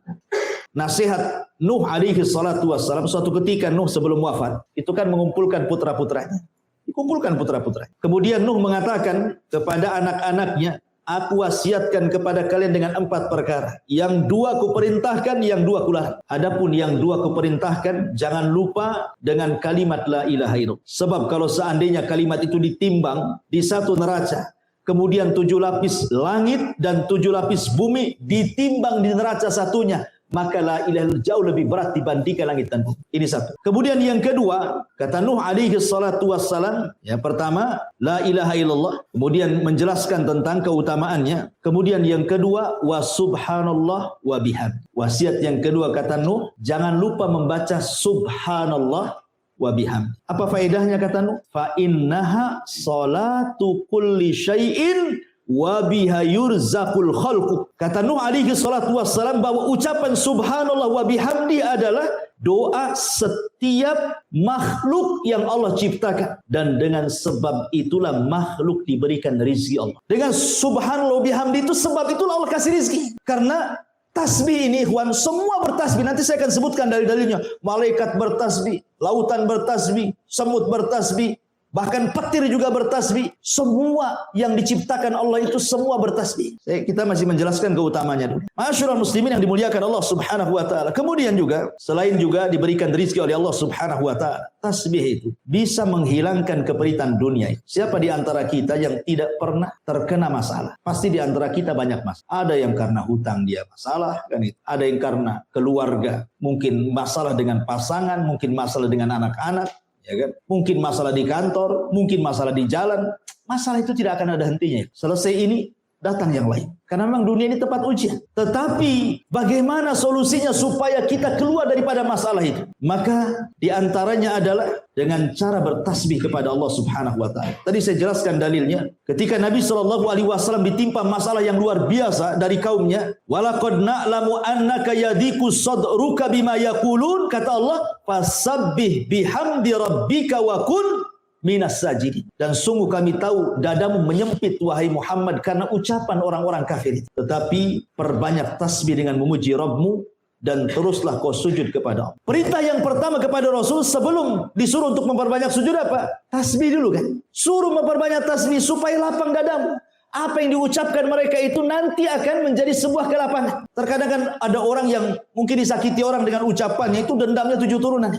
nasihat Nuh alaihi salatu wassalam. Suatu ketika Nuh sebelum wafat, itu kan mengumpulkan putra-putranya. Dikumpulkan putra-putranya. Kemudian Nuh mengatakan kepada anak-anaknya, aku wasiatkan kepada kalian dengan 4 perkara. Yang 2 kuperintahkan, yang 2 kularang. Adapun yang 2 kuperintahkan, jangan lupa dengan kalimat la ilaha illallah. Sebab kalau seandainya kalimat itu ditimbang di satu neraca, kemudian 7 lapis langit dan 7 lapis bumi ditimbang di neraca satunya, maka la ilaha illallah jauh lebih berat dibandingkan langit dan bumi. Ini satu. Kemudian yang kedua, kata Nuh alaihi salatu wassalam, yang pertama la ilaha illallah, kemudian menjelaskan tentang keutamaannya. Kemudian yang kedua, wa subhanallah wa bihamd. Wasiat yang kedua kata Nuh, jangan lupa membaca subhanallah wa bihamd. Apa faedahnya kata Nuh? Fa innaha salatu kulli syai'in wa biha yurzaqul khalqu. Kata Nuh alaihi salatu wassalam bahwa ucapan subhanallah wa bihamdi adalah doa setiap makhluk yang Allah ciptakan, dan dengan sebab itulah makhluk diberikan rezeki Allah. Dengan subhanallah wa bihamdi itu sebab itulah Allah kasih rezeki. Karena tasbih ini ikhwan, semua bertasbih. Nanti saya akan sebutkan dalil-dalilnya. Malaikat bertasbih, lautan bertasbih, semut bertasbih, bahkan petir juga bertasbih. Semua yang diciptakan Allah itu semua bertasbih. Kita masih menjelaskan keutamanya dulu. Ma'asyiral muslimin yang dimuliakan Allah Subhanahu wa taala. Kemudian juga selain juga diberikan rezeki oleh Allah Subhanahu wa taala, tasbih itu bisa menghilangkan keperitan dunia. Siapa di antara kita yang tidak pernah terkena masalah? Pasti di antara kita banyak masalah. Ada yang karena hutang dia masalah kan itu. Ada yang karena keluarga, mungkin masalah dengan pasangan, mungkin masalah dengan anak-anak. Ya kan? Mungkin masalah di kantor, mungkin masalah di jalan. Masalah itu tidak akan ada hentinya. Selesai ini, datang yang lain. Karena memang dunia ini tempat ujian. Tetapi bagaimana solusinya supaya kita keluar daripada masalah itu? Maka diantaranya adalah dengan cara bertasbih kepada Allah Subhanahu wa taala. Tadi saya jelaskan dalilnya. Ketika Nabi SAW ditimpa masalah yang luar biasa dari kaumnya, walaqad na'lamu annaka yadhiku sadruka bima yaqulun, kata Allah, fasabbih bihamdi rabbika wa kun minas sajidin. Dan sungguh kami tahu dadamu menyempit wahai Muhammad karena ucapan orang-orang kafir. Tetapi perbanyak tasbih dengan memuji Rabbmu, dan teruslah kau sujud kepada Allah. Perintah yang pertama kepada Rasul sebelum disuruh untuk memperbanyak sujud apa? Tasbih dulu kan. Suruh memperbanyak tasbih supaya lapang dadamu. Apa yang diucapkan mereka itu nanti akan menjadi sebuah kelapangan. Terkadang kan ada orang yang mungkin disakiti orang dengan ucapannya itu dendamnya 7 turunan.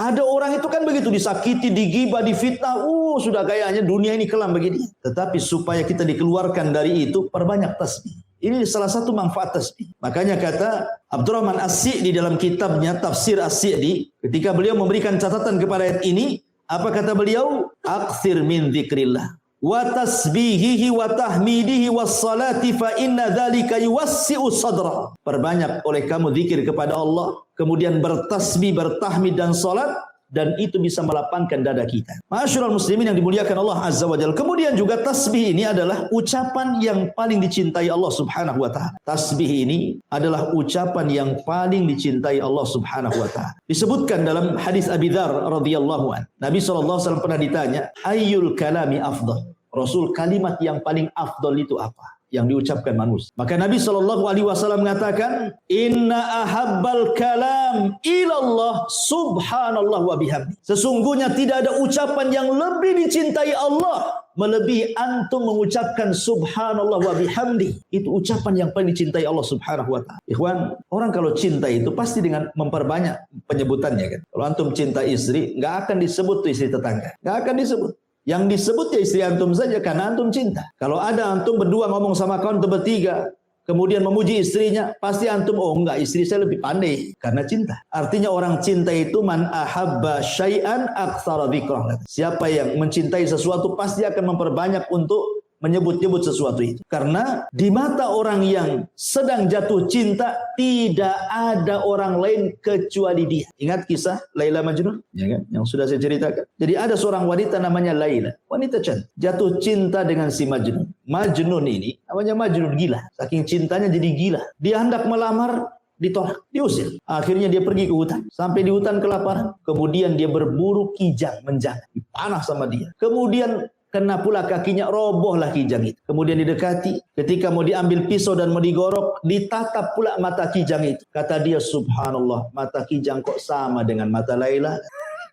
Ada orang itu kan begitu, disakiti, digibah, difitnah, sudah kayaknya dunia ini kelam begini. Tetapi supaya kita dikeluarkan dari itu, perbanyak tasbih. Ini salah satu manfaat tasbih. Makanya kata Abdurrahman As-Sa'di di dalam kitabnya Tafsir As-Sa'di, ketika beliau memberikan catatan kepada ayat ini, apa kata beliau? Aktsir min dzikrillah wa tasbihihi wa tahmidihi was salati fa inna dzalika yuwassi'u sadra. Perbanyak oleh kamu zikir kepada Allah, kemudian bertasbih, bertahmid dan salat, dan itu bisa melapangkan dada kita. Ma'asyiral muslimin yang dimuliakan Allah Azza wa Jalla. Kemudian juga tasbih ini adalah ucapan yang paling dicintai Allah Subhanahu wa taala. Tasbih ini adalah ucapan yang paling dicintai Allah Subhanahu wa taala. Disebutkan dalam hadis Abi Dzar radhiyallahu an. Nabi SAW pernah ditanya, ayyul kalami afdal? Rasul, kalimat yang paling afdal itu apa? Yang diucapkan manusia. Maka Nabi SAW mengatakan, inna ahabbal kalam ilallah subhanallah wa bihamdi. Sesungguhnya tidak ada ucapan yang lebih dicintai Allah melebihi antum mengucapkan subhanallah wa bihamdi. Itu ucapan yang paling dicintai Allah Subhanahu wa taala. Ikhwan, orang kalau cinta itu pasti dengan memperbanyak penyebutannya kan. Kalau antum cinta istri, enggak akan disebut tuh istri tetangga. Enggak akan disebut. Yang disebut ya istri antum saja karena antum cinta. Kalau ada antum berdua ngomong sama kawan atau bertiga, kemudian memuji istrinya, pasti antum, oh enggak, istri saya lebih pandai karena cinta. Artinya orang cinta itu man ahabba syai'an aktsara dzikrah. Siapa yang mencintai sesuatu pasti akan memperbanyak untuk menyebut-nyebut sesuatu itu. Karena di mata orang yang sedang jatuh cinta tidak ada orang lain kecuali dia. Ingat kisah Laila Majnun, ya kan? Yang sudah saya ceritakan. Jadi ada seorang wanita namanya Laila, wanita cantik, jatuh cinta dengan si Majnun. Majnun ini namanya Majnun gila. Saking cintanya jadi gila. Dia hendak melamar, ditolak, diusir. Akhirnya dia pergi ke hutan. Sampai di hutan kelaparan. Kemudian dia berburu kijang, menjangan. Dipanah sama dia. Kemudian kena pula kakinya, robohlah kijang itu. Kemudian didekati, ketika mau diambil pisau dan mau digorok, ditatap pula mata kijang itu. Kata dia, subhanallah, mata kijang kok sama dengan mata Laila.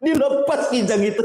Dilepas kijang itu.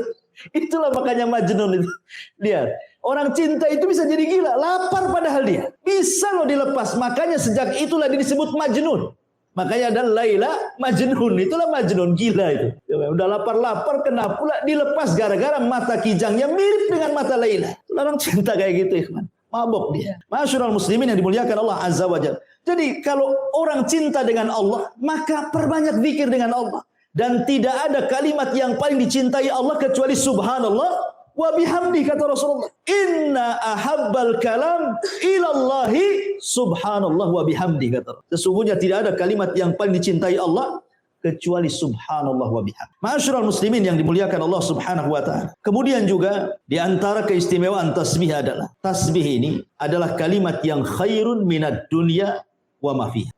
Itulah makanya Majnun itu. Lihat, orang cinta itu bisa jadi gila, lapar padahal dia. Bisa loh dilepas, makanya sejak itulah dia disebut Majnun. Makanya ada Laila Majnun, itulah Majnun gila itu. Udah lapar-lapar kena pula dilepas gara-gara mata kijangnya mirip dengan mata Laila. Orang cinta kayak gitu, ikhwan. Mabok dia. Ma'asyiral muslimin yang dimuliakan Allah Azza wa Jalla. Jadi kalau orang cinta dengan Allah, maka perbanyak zikir dengan Allah. Dan tidak ada kalimat yang paling dicintai Allah kecuali subhanallah wa bihamdi, kata Rasulullah. Inna ahabbal kalam ilallahi subhanallah wa bihamdi, kata. Sesungguhnya tidak ada kalimat yang paling dicintai Allah kecuali subhanallah wa bihamdi. Ma'asyiral muslimin yang dimuliakan Allah Subhanahu wa taala. Kemudian juga di antara keistimewaan tasbih adalah tasbih ini adalah kalimat yang khairun minad dunya wa ma fiha.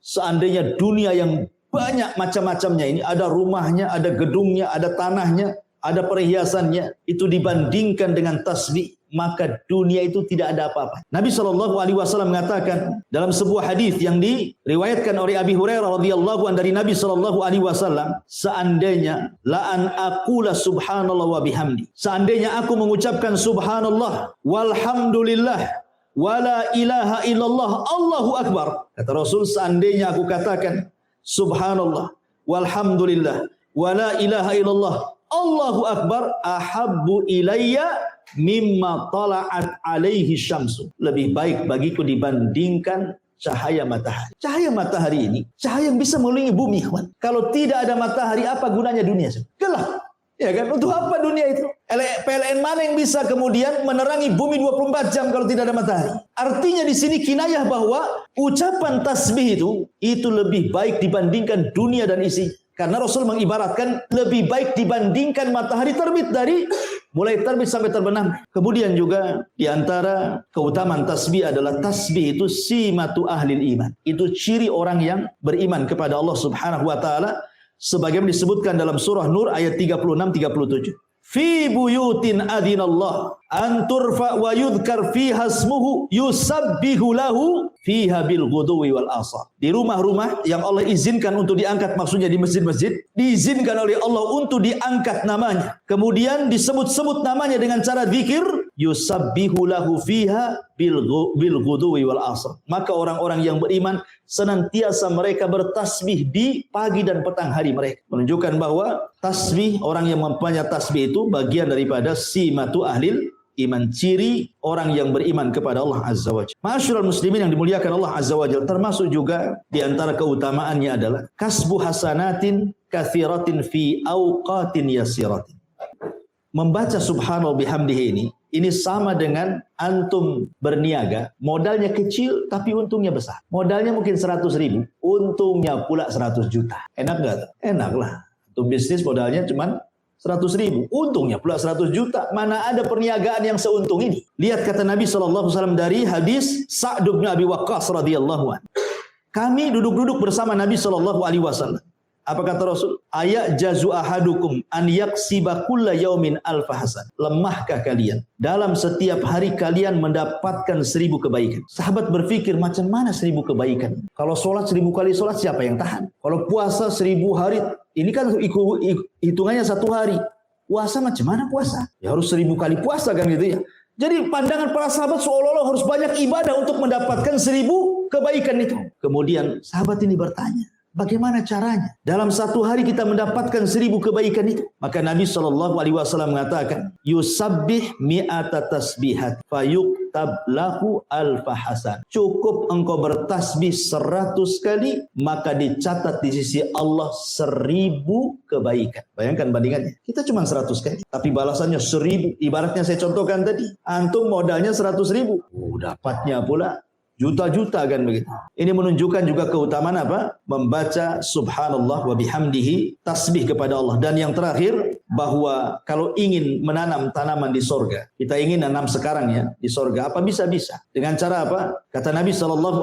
Seandainya dunia yang banyak macam-macamnya ini, ada rumahnya, ada gedungnya, ada tanahnya, ada perhiasannya, itu dibandingkan dengan tasbih, maka dunia itu tidak ada apa-apa. Nabi SAW mengatakan dalam sebuah hadis yang diriwayatkan oleh Abi Hurairah radhiyallahu anhu dari Nabi SAW, seandainya la an aqula subhanallah wa bihamdi, seandainya aku mengucapkan subhanallah walhamdulillah wala ilaha illallah Allahu akbar, kata Rasul, seandainya aku katakan subhanallah walhamdulillah wala ilaha illallah Allahu akbar ahabbu ilayya mimma tala'at alaihi syamsu, lebih baik bagiku dibandingkan cahaya matahari. Cahaya matahari ini cahaya yang bisa mengelilingi bumi, kawan. Kalau tidak ada matahari, apa gunanya dunia? Gelap. Ya kan? Untuk apa dunia itu? PLN mana yang bisa kemudian menerangi bumi 24 jam kalau tidak ada matahari? Artinya di sini kinayah bahwa ucapan tasbih itu lebih baik dibandingkan dunia dan isi. Karena Rasul mengibaratkan lebih baik dibandingkan matahari terbit dari mulai terbit sampai terbenam. Kemudian juga di antara keutamaan tasbih adalah tasbih itu simatu ahlil iman. Itu ciri orang yang beriman kepada Allah Subhanahu wa taala sebagaimana disebutkan dalam surah Nur ayat 36-37. fi buyutin adzinallah an turfa wa yudhkar fiha ismuhu yusabbihu lahu fiha bil ghudwi wal asar. Di rumah-rumah yang Allah izinkan untuk diangkat, maksudnya di masjid-masjid, diizinkan oleh Allah untuk diangkat namanya. Kemudian disebut-sebut namanya dengan cara zikir, yusabbihu lahu fiha bil ghudwi wal asar. Maka orang-orang yang beriman senantiasa mereka bertasbih di pagi dan petang hari mereka. Menunjukkan bahwa tasbih, orang yang mempunyai tasbih itu bagian daripada simatu ahlil iman, ciri orang yang beriman kepada Allah Azza wa Jalla. Ma'asyiral muslimin yang dimuliakan Allah Azza wa Jalla, termasuk juga di antara keutamaannya adalah kasbu hasanatin katsiratin fi awqatin yasiratin. Membaca subhanallah bihamdihi ini sama dengan antum berniaga, modalnya kecil tapi untungnya besar. Modalnya mungkin 100.000, untungnya pula 100 juta. Enak nggak? Enak lah. Untuk bisnis modalnya cuma 100.000, untungnya pula 100 juta. Mana ada perniagaan yang seuntung ini? Lihat kata Nabi SAW dari hadis Sa'd bin Abi Waqqas radhiyallahu anhu. Kami duduk-duduk bersama Nabi SAW. Apa kata Rasul? Ayat jazu ahadukum an yaksiba kulla yaumin alfa hasan. Lemahkah kalian dalam setiap hari kalian mendapatkan 1000 kebaikan? Sahabat berpikir, macam mana 1000 kebaikan? Kalau sholat 1000 kali sholat, siapa yang tahan? Kalau puasa 1000 hari, ini kan hitungannya 1 hari. Puasa macam mana puasa? Ya harus 1000 kali puasa kan gitu ya. Jadi pandangan para sahabat seolah-olah harus banyak ibadah untuk mendapatkan 1000 kebaikan itu. Kemudian sahabat ini bertanya, bagaimana caranya? Dalam 1 hari kita mendapatkan 1000 kebaikan itu. Maka Nabi SAW mengatakan, yusabbih mi'ata tasbihat fayuktab lahu alfa hasan. Cukup engkau bertasbih 100 kali, maka dicatat di sisi Allah 1000 kebaikan. Bayangkan bandingannya. Kita cuma 100 kali, tapi balasannya 1000. Ibaratnya saya contohkan tadi, antum modalnya 100.000. Dapatnya pula juta-juta kan begitu. Ini menunjukkan juga keutamaan apa? Membaca subhanallah wa bihamdihi, tasbih kepada Allah. Dan yang terakhir, bahwa kalau ingin menanam tanaman di sorga, kita ingin nanam sekarang ya di sorga, apa bisa-bisa. Dengan cara apa? Kata Nabi SAW,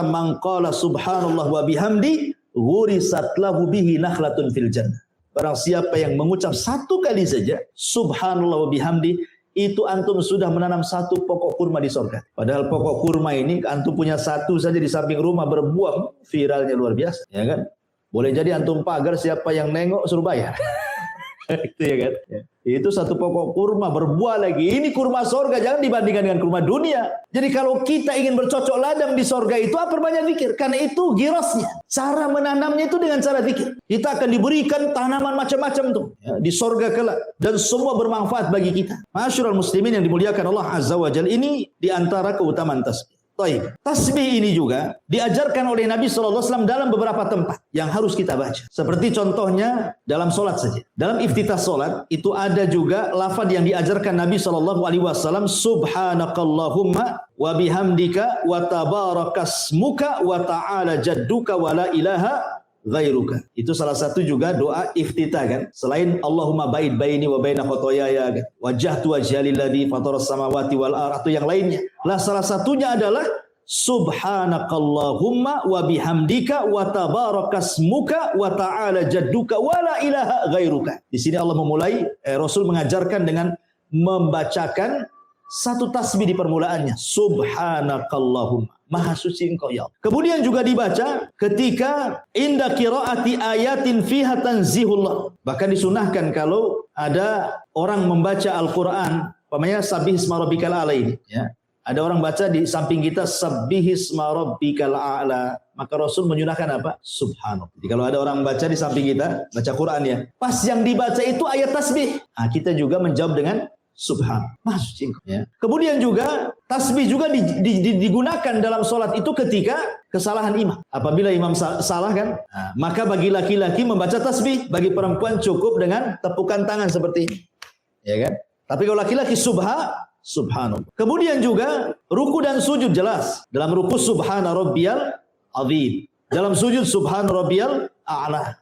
man qala subhanallah wa bihamdi ghurisat lahu bihi nakhlatun fil jannah. Barang siapa yang mengucap 1 kali saja subhanallah wa bihamdi, itu antum sudah menanam 1 pokok kurma di sorga. Padahal pokok kurma ini antum punya 1 saja di samping rumah berbuah, viralnya luar biasa, ya kan? Boleh jadi antum pagar, siapa yang nengok suruh bayar. Itu ya kan? Ya. Itu 1 pokok kurma berbuah lagi. Ini kurma sorga, jangan dibandingkan dengan kurma dunia. Jadi kalau kita ingin bercocok ladang di sorga itu, perbanyak zikir. Karena itu girasnya. Cara menanamnya itu dengan cara zikir. Kita akan diberikan tanaman macam-macam tuh ya, di sorga kelak. Dan semua bermanfaat bagi kita. Ma'asyiral muslimin yang dimuliakan Allah Azza wa Jalla, ini di antara keutamaan tasbih. Tasbih ini juga diajarkan oleh Nabi SAW dalam beberapa tempat yang harus kita baca. Seperti contohnya dalam solat saja. Dalam iftitah solat itu ada juga lafaz yang diajarkan Nabi SAW, subhanakallahumma wa bihamdika wa tabarakasmuka wa ta'ala jadduka wa la ilaha ghairuka. Itu salah satu juga doa iftitah kan. Selain Allahumma ba'id baini wa baina khotoyaya kan. Wajjahtu wajhali alladzi fataras samawati wal ardh, atau yang lainnya. Lah salah satunya adalah subhanakallahumma wa bihamdika wa tabarakasmuka wa ta'ala jadduka wa la ilaha ghairuka. Di sini Allah memulai, Rasul mengajarkan dengan membacakan 1 tasbih di permulaannya. Subhanakallahumma, maha suci engkau ya Allah. Kemudian juga dibaca ketika inda qiraati ayatin fiha tanzihullah. Bahkan disunahkan kalau ada orang membaca Al-Quran, umpamanya sabbihisma rabbikal a'la ini ya. Ada orang baca di samping kita sabbihisma rabbikal a'la, maka Rasul menyunahkan apa? Subhanallah. Jadi kalau ada orang baca di samping kita, baca Quran ya, pas yang dibaca itu ayat tasbih, nah, kita juga menjawab dengan subhan, maha suci engkau ya. Kemudian juga tasbih juga digunakan dalam sholat itu ketika kesalahan imam. Apabila imam salah kan, nah, maka bagi laki-laki membaca tasbih, bagi perempuan cukup dengan tepukan tangan seperti ini, ya kan? Tapi kalau laki-laki subhanallah. Kemudian juga ruku dan sujud jelas. Dalam ruku subhana rabbiyal azim, dalam sujud subhana rabbiyal a'la.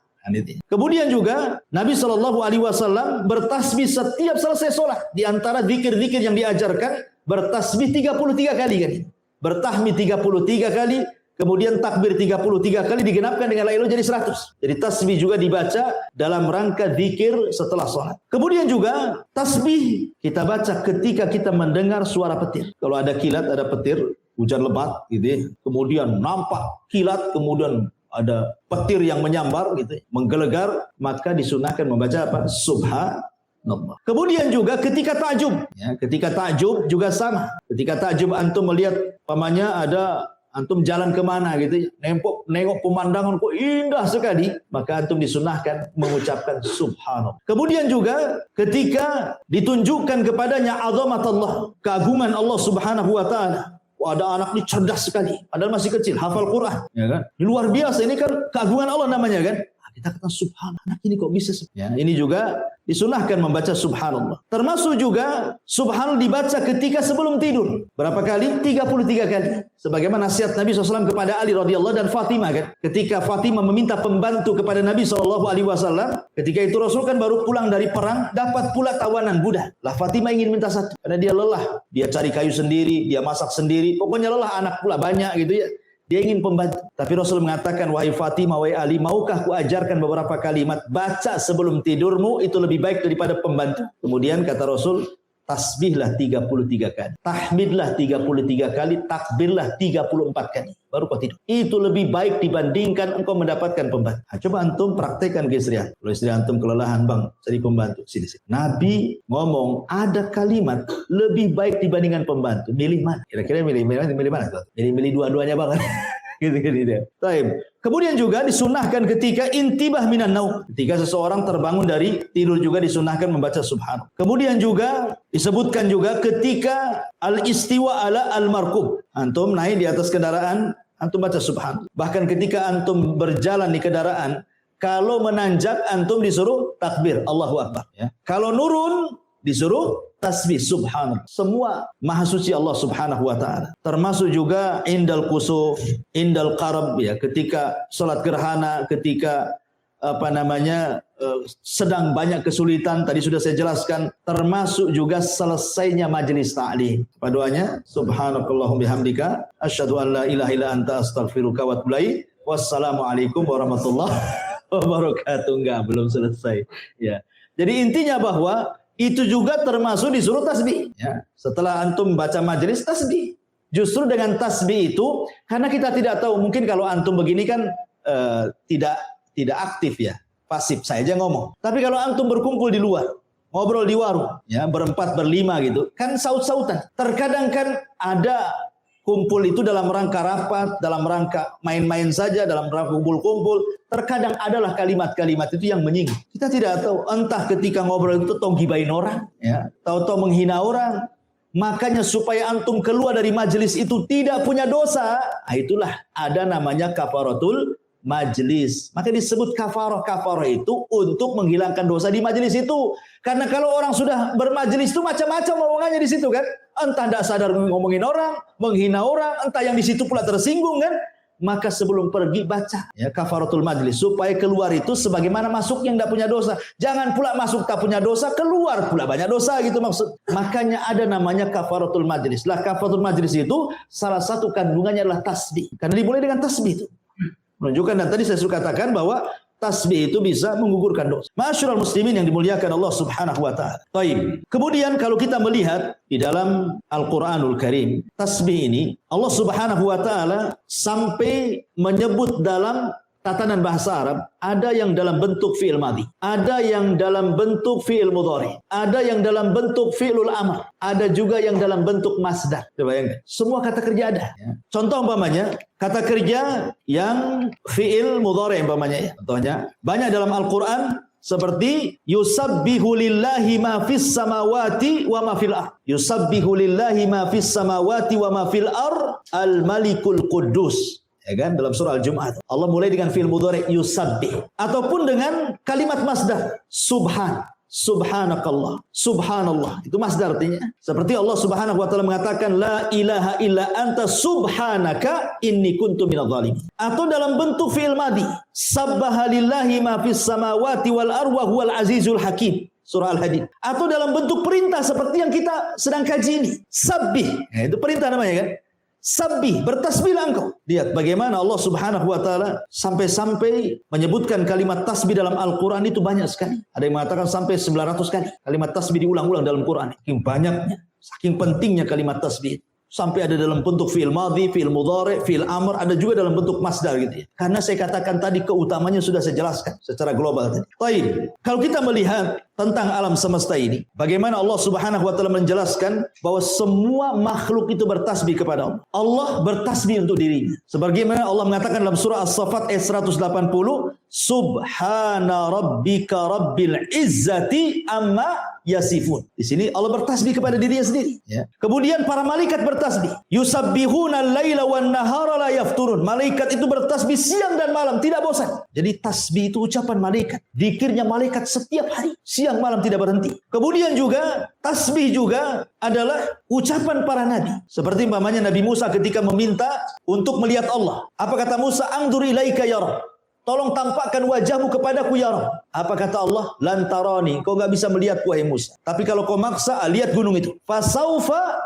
Kemudian juga Nabi SAW bertasbih setiap selesai sholat. Di antara zikir-zikir yang diajarkan, bertasbih 33 kali kan. Bertahmid 33 kali, kemudian takbir 33 kali digenapkan dengan la ilaha jadi 100. Jadi tasbih juga dibaca dalam rangka zikir setelah sholat. Kemudian juga tasbih kita baca ketika kita mendengar suara petir. Kalau ada kilat, ada petir, hujan lebat gitu ya. Kemudian nampak kilat, kemudian ada petir yang menyambar gitu, menggelegar, maka disunahkan membaca apa? Subhanallah. Kemudian juga ketika takjub, ya, ketika takjub juga sama. Ketika takjub antum melihat pamannya ada antum jalan kemana gitu, nengok pemandangan kok indah sekali, maka antum disunahkan mengucapkan subhanallah. Kemudian juga ketika ditunjukkan kepadanya azamatullah, keagungan Allah Subhanahu wa taala. Wah, ada anak ini cerdas sekali, padahal masih kecil, hafal Quran, ya kan? Ini luar biasa, ini kan keagungan Allah namanya kan? Kita kata subhanallah, anak ini kok bisa? Ya, ini juga disunahkan membaca subhanallah. Termasuk juga subhanallah dibaca ketika sebelum tidur. Berapa kali? 33 kali. Sebagaimana nasihat Nabi SAW kepada Ali radhiyallahu dan Fatimah kan. Ketika Fatimah meminta pembantu kepada Nabi SAW, ketika itu Rasul kan baru pulang dari perang, dapat pula tawanan budak. Lah Fatimah ingin minta satu, karena dia lelah. Dia cari kayu sendiri, dia masak sendiri. Pokoknya lelah, anak pula banyak gitu ya. Dia ingin pembantu. Tapi Rasul mengatakan, wahai Fatimah, wahai Ali, maukah ku ajarkan beberapa kalimat baca sebelum tidurmu, itu lebih baik daripada pembantu. Kemudian kata Rasul, tasbihlah 33 kali. Tahmidlah 33 kali. Takbirlah 34 kali. Baru kau tidur. Itu lebih baik dibandingkan engkau mendapatkan pembantu. Nah, coba antum praktekkan ke istri antum. Kalau istri antum kelelahan, bang, cari pembantu. Sini. Nabi ngomong, ada kalimat lebih baik dibandingkan pembantu. Milih mana? Kira-kira milih mana? Milih dua-duanya bang. Gitu. Baik. Kemudian juga disunahkan ketika intibah minan naum. Ketika seseorang terbangun dari tidur juga disunahkan membaca subhanallah. Kemudian juga disebutkan juga ketika al-istiwa ala al-markub. Antum naik di atas kendaraan, antum baca subhanallah. Bahkan ketika antum berjalan di kendaraan, kalau menanjak antum disuruh takbir, Allahu Akbar. Ya. Kalau nurun disuruh tasbih subhanallah. Semua maha suci Allah Subhanahu wa taala. Termasuk juga indal kusuf, indal qarab ya, ketika salat gerhana, ketika sedang banyak kesulitan, tadi sudah saya jelaskan, termasuk juga selesainya majelis ta'lim. Apa doanya? Subhanakallahumma bihamdika asyhadu an la ilaha illa anta astaghfiruka wa atubu ilaik. Wassalamualaikum warahmatullahi wabarakatuh. Enggak, belum selesai. Ya. Jadi intinya bahwa itu juga termasuk disuruh tasbih. Ya. Setelah antum baca majelis, tasbih. Justru dengan tasbih itu, karena kita tidak tahu, mungkin kalau antum begini kan tidak aktif ya, pasif saja ngomong. Tapi kalau antum berkumpul di luar, ngobrol di warung, ya berempat berlima gitu, kan saut-sautan. Terkadang kan ada kumpul itu dalam rangka rapat, dalam rangka main-main saja, dalam rangka kumpul-kumpul. Terkadang adalah kalimat-kalimat itu yang menyinggung. Kita tidak tahu, entah ketika ngobrol itu tahu gibain orang, ya, tahu-tahu menghina orang. Makanya supaya antum keluar dari majelis itu tidak punya dosa, itulah ada namanya kafaratul majlis. Maka disebut kafarah itu untuk menghilangkan dosa di majelis itu. Karena kalau orang sudah bermajelis itu macam-macam omongannya di situ kan. Entah tidak sadar ngomongin orang, menghina orang, entah yang di situ pula tersinggung kan. Maka sebelum pergi baca ya kafaratul majlis supaya keluar itu sebagaimana masuk yang tidak punya dosa. Jangan pula masuk tak punya dosa, keluar pula banyak dosa gitu maksud. Makanya ada namanya kafaratul majlis. Lah kafaratul majlis itu salah satu kandungannya adalah tasbih. Karena dimulai dengan tasbih itu. Menunjukkan, dan tadi saya sudah katakan bahwa tasbih itu bisa menggugurkan dosa. Ma'asyiral muslimin yang dimuliakan Allah Subhanahu wa taala. Baik. Kemudian kalau kita melihat di dalam Al-Qur'anul Karim, tasbih ini Allah Subhanahu wa taala sampai menyebut dalam tatanan bahasa Arab, ada yang dalam bentuk fi'il madhi, ada yang dalam bentuk fi'il mudhari, ada yang dalam bentuk fi'lul amr, ada juga yang dalam bentuk masdar. Coba bayangkan, semua kata kerja ada. Ya. Contoh umpamanya, kata kerja yang fi'il mudhari umpamanya ya. Contohnya, banyak dalam Al-Quran seperti yusabbihu lillahi ma fis samawati wa ma fil ard. Yusabbihu lillahi ma fis samawati wa ma fil ard al-malikul quddus. Ya kan, dalam surah Al-Jumu'ah Allah mulai dengan fi'il mudhari yusabbih, ataupun dengan kalimat masdar subhanakallah, subhanallah, itu masdar artinya. Seperti Allah Subhanahu wa taala mengatakan la ilaha illa anta subhanaka inni kuntu minadh dhalimin. Atau dalam bentuk fi'il madhi, sabbaha lillahi ma fis samawati wal ardi wa huwal azizul hakim. Surah Al-Hadid. Atau dalam bentuk perintah seperti yang kita sedang kaji ini, sabbih. Itu perintah namanya kan? Sabbih, bertasbihlah engkau. Lihat bagaimana Allah Subhanahu wa taala sampai-sampai menyebutkan kalimat tasbih dalam Al-Qur'an itu banyak sekali. Ada yang mengatakan sampai 900 kali kalimat tasbih diulang-ulang dalam Qur'an. Saking banyaknya, saking pentingnya kalimat tasbih. Sampai ada dalam bentuk fi'il madhi, fi'il mudhari', fi'il amr, ada juga dalam bentuk masdar gitu ya. Karena saya katakan tadi keutamanya sudah saya jelaskan secara global tadi. Baik, kalau kita melihat tentang alam semesta ini, bagaimana Allah Subhanahu wa taala menjelaskan bahwa semua makhluk itu bertasbih kepada Allah. Allah bertasbih untuk dirinya. Sebagaimana Allah mengatakan dalam surah As-Saffat ayat 180, Subhana rabbika rabbil izzati amma yasifun. Di sini Allah bertasbih kepada dirinya sendiri. Ya. Kemudian para malaikat bertasbih. Yusabbihuna al-laila wan nahara la yafturun. Malaikat itu bertasbih siang dan malam, tidak bosan. Jadi tasbih itu ucapan malaikat. Zikirnya malaikat setiap hari, siang malam tidak berhenti. Kemudian juga tasbih juga adalah ucapan para nabi. Seperti umpamanya Nabi Musa ketika meminta untuk melihat Allah. Apa kata Musa? Angdur ilaika ya Rabb. Tolong tampakkan wajahmu kepadaku ya Rabb. Apa kata Allah? Lantarani, kau enggak bisa melihat wahai Musa. Tapi kalau kau maksa, lihat gunung itu. Fasaufa,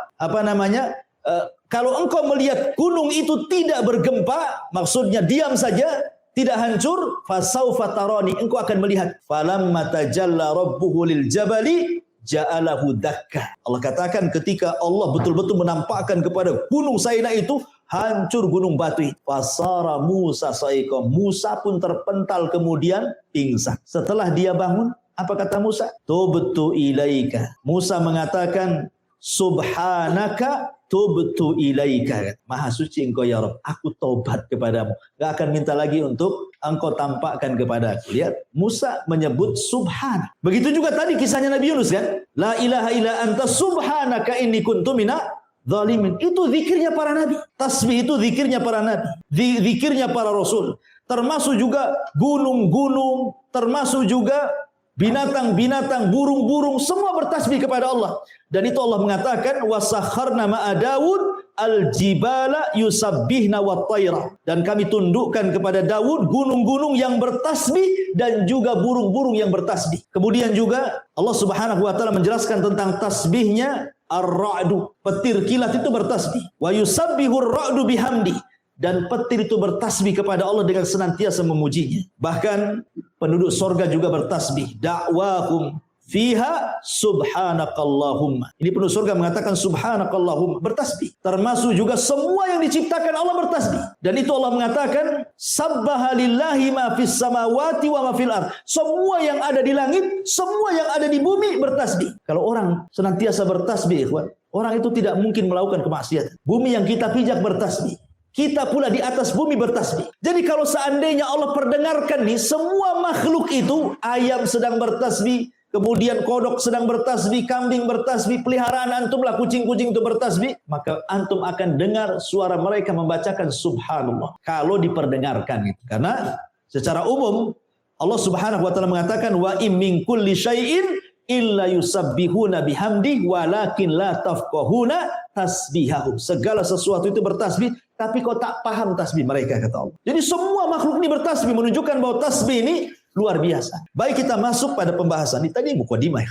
kalau engkau melihat gunung itu tidak bergempa, maksudnya diam saja, tidak hancur, fasaufa tarani, engkau akan melihat. Falamma tajalla rabbuhu lil jabali ja'alahu dakka. Allah katakan ketika Allah betul-betul menampakkan kepada gunung Saina itu, hancur gunung batu itu. Fasara Musa sa'iqam. Musa pun terpental kemudian pingsan. Setelah dia bangun, apa kata Musa? Tubtu ilaika. Musa mengatakan, Subhanaka tubtu ilaika. Maha suci engkau ya Rabb, aku taubat kepadamu. Gak akan minta lagi untuk engkau tampakkan kepada aku. Lihat, Musa menyebut subhan. Begitu juga tadi kisahnya Nabi Yunus kan? La ilaha illa anta subhanaka inni kuntu mina zalimin. Itu zikirnya para nabi. Tasbih itu zikirnya para nabi. Zikirnya para rasul. Termasuk juga gunung-gunung, termasuk juga binatang-binatang, burung-burung, semua bertasbih kepada Allah. Dan itu Allah mengatakan wasakharna ma'a Daud al-jibala yusabbihna wat-tayra. Dan kami tundukkan kepada Daud gunung-gunung yang bertasbih dan juga burung-burung yang bertasbih. Kemudian juga Allah Subhanahu wa taala menjelaskan tentang tasbihnya ar-ra'du. Petir kilat itu bertasbih. Wa yusabbihur ra'du bihamdi. Dan petir itu bertasbih kepada Allah dengan senantiasa memujinya. Bahkan penduduk sorga juga bertasbih. Da'wahum fiha subhanakallahumma. Ini penduduk sorga mengatakan subhanakallahumma, bertasbih. Termasuk juga semua yang diciptakan Allah bertasbih. Dan itu Allah mengatakan sabbaha lillahi ma fis samawati wa ma fil ard. Semua yang ada di langit, semua yang ada di bumi bertasbih. Kalau orang senantiasa bertasbih, orang itu tidak mungkin melakukan kemaksiatan. Bumi yang kita pijak bertasbih. Kita pula di atas bumi bertasbih. Jadi kalau seandainya Allah perdengarkan nih, semua makhluk itu, ayam sedang bertasbih, kemudian kodok sedang bertasbih, kambing bertasbih, peliharaan antum lah, kucing-kucing itu bertasbih, maka antum akan dengar suara mereka membacakan subhanallah. Kalau diperdengarkan gitu. Karena secara umum Allah Subhanahu wa taala mengatakan wa im min kulli syai'in illa yusabbihuna bihamdi walakin la tafqahuna tasbihahum. Segala sesuatu itu bertasbih, tapi kau tak paham tasbih mereka, kata Allah. Jadi semua makhluk ini bertasbih, menunjukkan bahwa tasbih ini luar biasa. Baik, kita masuk pada pembahasan. Ini tadi mukadimah ya,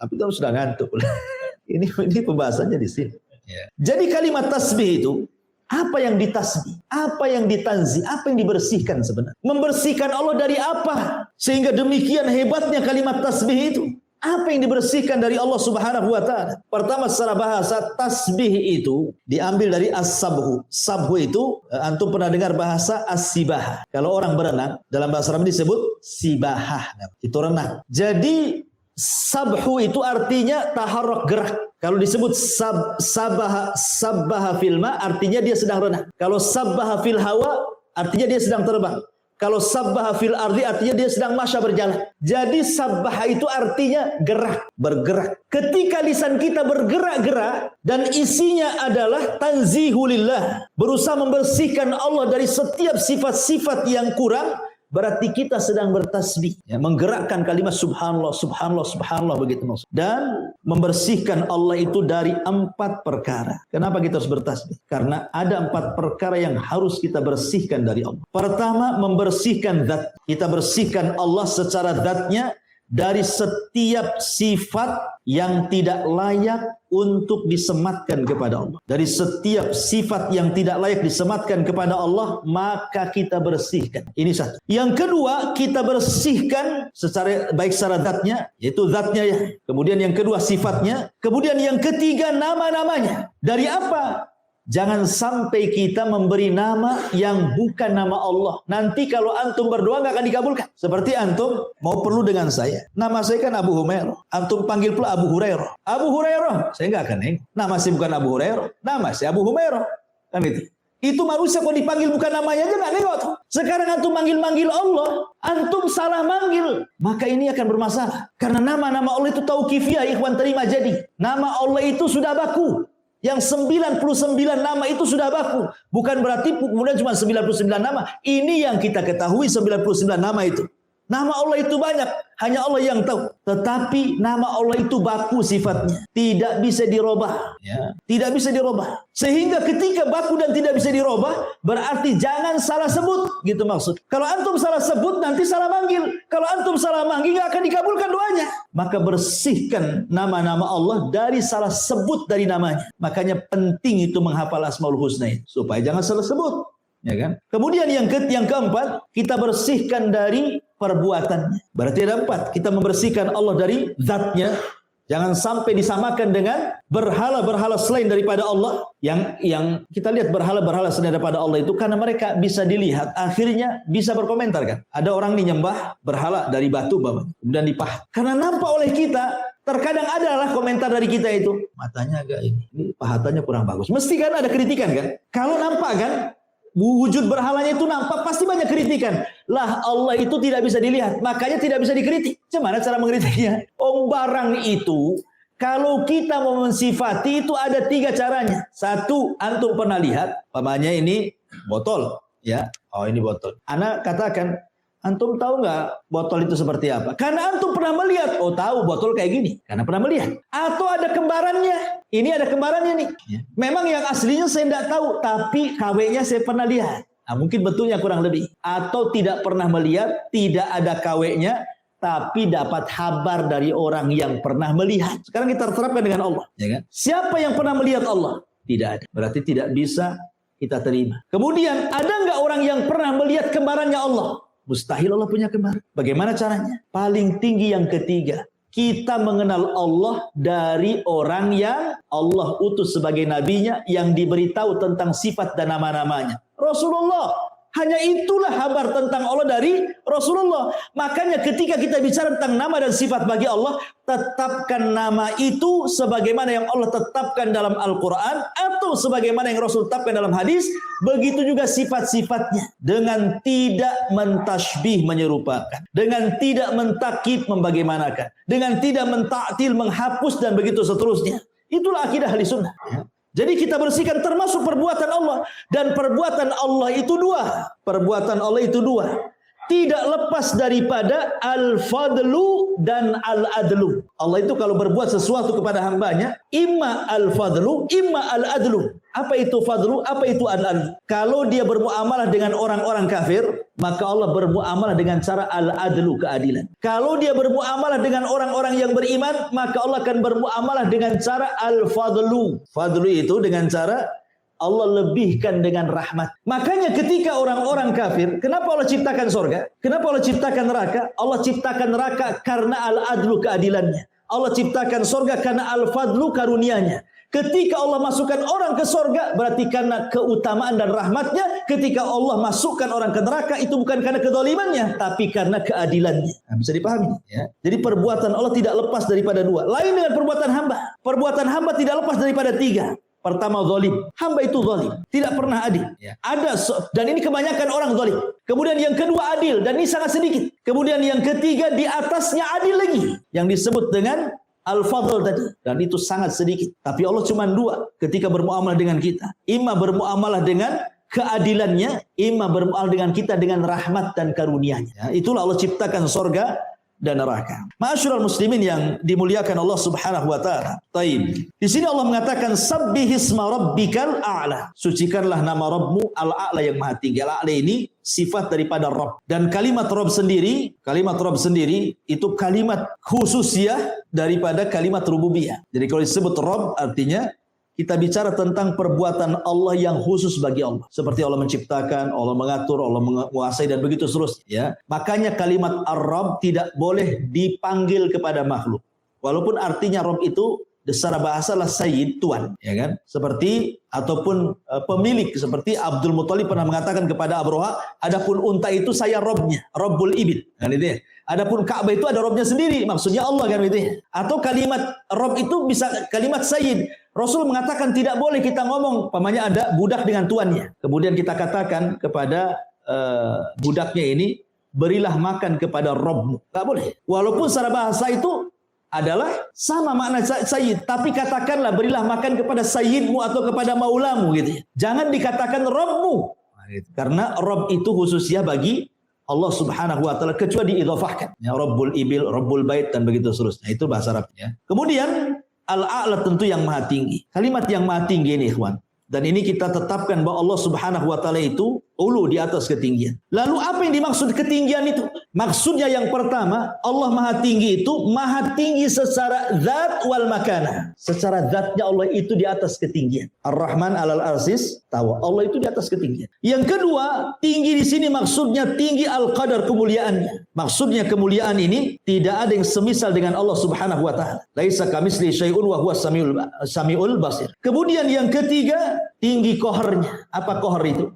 tapi kita sudah ngantuk. ini pembahasannya di sini. Jadi kalimat tasbih itu, apa yang ditasbih, apa yang ditanzi, apa yang dibersihkan sebenarnya? Membersihkan Allah dari apa? Sehingga demikian hebatnya kalimat tasbih itu. Apa yang dibersihkan dari Allah Subhanahu wa taala? Pertama, secara bahasa, tasbih itu diambil dari as-sabhu. Sabhu itu, antum pernah dengar bahasa as-sibahah. Kalau orang berenang, dalam bahasa Arab disebut sibahah. Itu renang. Jadi sabhu itu artinya taharruk, gerak. Kalau disebut sabbaha fil ma, artinya dia sedang renang. Kalau sabbaha fil hawa, artinya dia sedang terbang. Kalau sabbaha fil ardi, artinya dia sedang masya, berjalan. Jadi sabbaha itu artinya gerak, bergerak. Ketika lisan kita bergerak-gerak dan isinya adalah tanzihulillah, berusaha membersihkan Allah dari setiap sifat-sifat yang kurang, berarti kita sedang bertasbih, ya, menggerakkan kalimat subhanallah, subhanallah, subhanallah, begitu maksud. Dan membersihkan Allah itu dari 4 perkara. Kenapa kita harus bertasbih? Karena ada 4 perkara yang harus kita bersihkan dari Allah. Pertama, membersihkan zat. Kita bersihkan Allah secara zatnya dari setiap sifat yang tidak layak untuk disematkan kepada Allah. Dari setiap sifat yang tidak layak disematkan kepada Allah, maka kita bersihkan. Ini satu. Yang kedua, kita bersihkan secara baik secara zatnya, yaitu zatnya ya. Kemudian yang kedua sifatnya. Kemudian yang ketiga nama-namanya. Dari apa? Jangan sampai kita memberi nama yang bukan nama Allah. Nanti kalau antum berdoa nggak akan dikabulkan. Seperti antum mau perlu dengan saya. Nama saya kan Abu Humairah. Antum panggil pula Abu Hurairah. Abu Hurairah, saya nggak akan nengok. Nama saya bukan Abu Hurairah. Nama saya Abu Humairah. Kan itu. Itu manusia kalau dipanggil bukan namanya aja nggak nengok tuh. Sekarang antum manggil-manggil Allah, antum salah manggil, maka ini akan bermasalah. Karena nama-nama Allah itu tauqifiyah, ikhwan terima jadi. Nama Allah itu sudah baku. Yang 99 nama itu sudah baku. Bukan berarti kemudian cuma 99 nama. Ini yang kita ketahui 99 nama itu. Nama Allah itu banyak, hanya Allah yang tahu. Tetapi nama Allah itu baku sifatnya, tidak bisa dirubah, ya. Tidak bisa dirubah. Sehingga ketika baku dan tidak bisa dirubah, berarti jangan salah sebut, gitu maksud. Kalau antum salah sebut nanti salah manggil. Kalau antum salah manggil nggak akan dikabulkan doanya. Maka bersihkan nama-nama Allah dari salah sebut dari namanya. Makanya penting itu menghafal Asmaul Husna supaya jangan salah sebut. Ya kan? Kemudian yang keempat, kita bersihkan dari perbuatannya. Berarti ada 4. Kita membersihkan Allah dari zatnya. Jangan sampai disamakan dengan berhala-berhala selain daripada Allah. Yang kita lihat berhala-berhala selain daripada Allah itu karena mereka bisa dilihat, akhirnya bisa berkomentar kan. Ada orang nyembah berhala dari batu kemudian dipahat. Karena nampak oleh kita, terkadang adalah komentar dari kita itu, matanya agak ini pahatannya kurang bagus. Mesti kan ada kritikan kan. Kalau nampak kan wujud berhalanya itu nampak, pasti banyak kritikan. Lah Allah itu tidak bisa dilihat, makanya tidak bisa dikritik. Gimana cara mengkritiknya? Barang itu kalau kita mau mensifati itu ada 3 caranya. 1, antum pernah lihat, pamannya ini botol, ya. Oh ini botol. Ana katakan, antum tahu nggak botol itu seperti apa? Karena antum pernah melihat. Oh tahu botol kayak gini, karena pernah melihat. Atau ada kembarannya. Ini ada kembarannya nih. Memang yang aslinya saya tidak tahu, tapi KW-nya saya pernah lihat. Nah, mungkin bentuknya kurang lebih. Atau tidak pernah melihat, tidak ada KW-nya, tapi dapat kabar dari orang yang pernah melihat. Sekarang kita terapkan dengan Allah. Ya kan? Siapa yang pernah melihat Allah? Tidak ada. Berarti tidak bisa kita terima. Kemudian, ada nggak orang yang pernah melihat kembarannya Allah? Mustahil Allah punya kembar. Bagaimana caranya? Paling tinggi yang ketiga. Kita mengenal Allah dari orang yang Allah utus sebagai nabinya yang diberitahu tentang sifat dan nama-namanya. Rasulullah. Hanya itulah kabar tentang Allah dari Rasulullah. Makanya ketika kita bicara tentang nama dan sifat bagi Allah, tetapkan nama itu sebagaimana yang Allah tetapkan dalam Al-Quran atau sebagaimana yang Rasul tetapkan dalam hadis. Begitu juga sifat-sifatnya. Dengan tidak mentashbih menyerupakan. Dengan tidak mentakib membagaimanakan. Dengan tidak mentaktil menghapus dan begitu seterusnya. Itulah akidah ahli sunnah. Jadi kita bersihkan termasuk perbuatan Allah. Dan perbuatan Allah itu 2. Perbuatan Allah itu 2. Tidak lepas daripada al-fadlu dan al-adlu. Allah itu kalau berbuat sesuatu kepada hambanya, imma al-fadlu, imma al-adlu. Apa itu fadlu? Apa itu al-adlu? Kalau dia bermuamalah dengan orang-orang kafir, maka Allah bermuamalah dengan cara al-adlu, keadilan. Kalau dia bermuamalah dengan orang-orang yang beriman, maka Allah akan bermuamalah dengan cara al-fadlu. Fadlu itu dengan cara Allah lebihkan dengan rahmat. Makanya ketika orang-orang kafir, kenapa Allah ciptakan surga? Kenapa Allah ciptakan neraka? Allah ciptakan neraka karena al-adlu, keadilannya. Allah ciptakan surga karena al-fadlu, karunianya. Ketika Allah masukkan orang ke surga, berarti karena keutamaan dan rahmatnya. Ketika Allah masukkan orang ke neraka, itu bukan karena kezalimannya, tapi karena keadilannya. Nah, bisa dipahami. Ya? Jadi perbuatan Allah tidak lepas daripada 2. Lain dengan perbuatan hamba. Perbuatan hamba tidak lepas daripada 3. Pertama, zalim. Hamba itu zalim, tidak pernah adil. Ya. Dan ini kebanyakan orang zalim. Kemudian yang kedua adil, dan ini sangat sedikit. Kemudian yang ketiga di atasnya adil lagi, yang disebut dengan al-fadl tadi. Dan itu sangat sedikit. Tapi Allah cuma 2 ketika bermuamalah dengan kita. Imma bermuamalah dengan keadilannya, imma bermuamalah dengan kita dengan rahmat dan karunia-Nya. Ya, itulah Allah ciptakan surga dan neraka. Ma'asyiral muslimin yang dimuliakan Allah Subhanahu wa taala. Taib. Di sini Allah mengatakan sabbihisma rabbikal a'la. Sucikanlah nama Rabbmu al-a'la yang maha tinggi. Al-a'la ini sifat daripada Rabb. Dan kalimat Rabb sendiri itu kalimat khususiyah daripada kalimat rububiyah. Jadi kalau disebut Rabb artinya kita bicara tentang perbuatan Allah yang khusus bagi Allah. Seperti Allah menciptakan, Allah mengatur, Allah menguasai dan begitu seterusnya. Ya. Makanya kalimat Ar-Rabb tidak boleh dipanggil kepada makhluk. Walaupun artinya Rabb itu secara bahasa lah Sayyid, Tuan. Ya kan? Seperti ataupun pemilik. Seperti Abdul Muthalib pernah mengatakan kepada Abroha, adapun unta itu saya Rabbnya, Rabbul Ibil. Kan itu ya. Adapun Ka'bah itu ada Rabbnya sendiri. Maksudnya Allah kan itu ya. Atau kalimat Rabb itu bisa kalimat Sayyid. Rasul mengatakan tidak boleh kita ngomong, pamannya ada budak dengan tuannya. Kemudian kita katakan kepada budaknya ini, berilah makan kepada Rabbmu. Tak boleh. Walaupun secara bahasa itu adalah sama makna sayyid. Tapi katakanlah berilah makan kepada sayyidmu atau kepada maulamu gitu. Jangan dikatakan Rabbmu. Karena Rabb itu khususnya bagi Allah Subhanahu wa taala kecuali diidhafahkan. Ya, Rabbul Ibil, Rabbul Bait dan begitu seterusnya. Itu bahasa Arabnya. Kemudian Al-A'la tentu yang maha tinggi. Kalimat yang maha tinggi ini ikhwan. Dan ini kita tetapkan bahwa Allah Subhanahu wa taala itu ulu di atas ketinggian. Lalu apa yang dimaksud ketinggian itu? Maksudnya yang pertama, Allah maha tinggi itu maha tinggi secara zat wal makanah. Secara zatnya Allah itu di atas ketinggian. Ar-Rahman 'alal arsis tawa. Allah itu di atas ketinggian. Yang kedua, tinggi di sini maksudnya tinggi al-qadar kemuliaannya. Maksudnya kemuliaan ini tidak ada yang semisal dengan Allah Subhanahu wa taala. Laisa kamitsli syai'un wa huwas samiul basir. Kemudian yang ketiga, tinggi qaharnya. Apa qahar itu?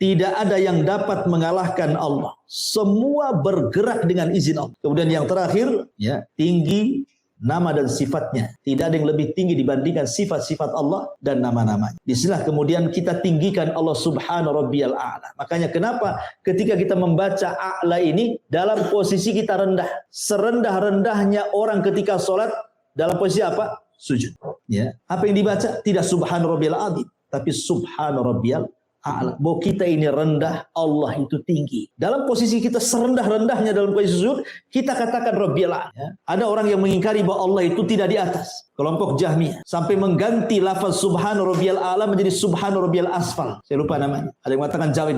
Tidak ada yang dapat mengalahkan Allah. Semua bergerak dengan izin Allah. Kemudian yang terakhir, ya, tinggi nama dan sifatnya. Tidak ada yang lebih tinggi dibandingkan sifat-sifat Allah dan nama-namanya. Disinilah kemudian kita tinggikan Allah Subhanahu Rabbiyal A'la. Makanya kenapa ketika kita membaca A'la ini dalam posisi kita rendah. Serendah-rendahnya orang ketika sholat dalam posisi apa? Sujud. Ya. Apa yang dibaca? Tidak Subhanahu Rabbiyal Azim, tapi Subhanahu Rabbiyal A'la. Bahwa kita ini rendah, Allah itu tinggi. Dalam posisi kita serendah-rendahnya dalam posisi sujud, kita katakan Rabbiyal A'la. Ya. Ada orang yang mengingkari bahwa Allah itu tidak di atas. Kelompok Jahmiyah. Sampai mengganti lafaz Subhana Rabbiyal A'la menjadi Subhana Rabbiyal Asfal. Saya lupa namanya. Ada yang mengatakan Jahm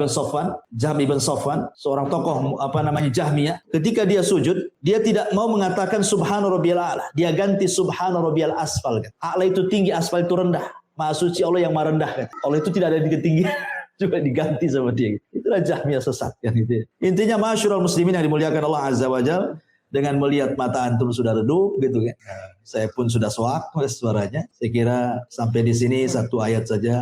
ibn Safwan, seorang tokoh Jahmiyah. Ketika dia sujud, dia tidak mau mengatakan Subhana Rabbiyal A'la. Dia ganti Subhana Rabbiyal Asfal. A'la itu tinggi, asfal itu rendah. Maha suci Allah yang maha rendah. Allah itu tidak ada di ketinggian. Juga diganti sama dia. Itulah Jahmiyah sesat kan itu. Intinya ma'asyiral muslimin yang dimuliakan Allah Azza wa Jalla, dengan melihat mata antum sudah redup gitu kan. Saya pun sudah soak suaranya. Saya kira sampai di sini satu ayat saja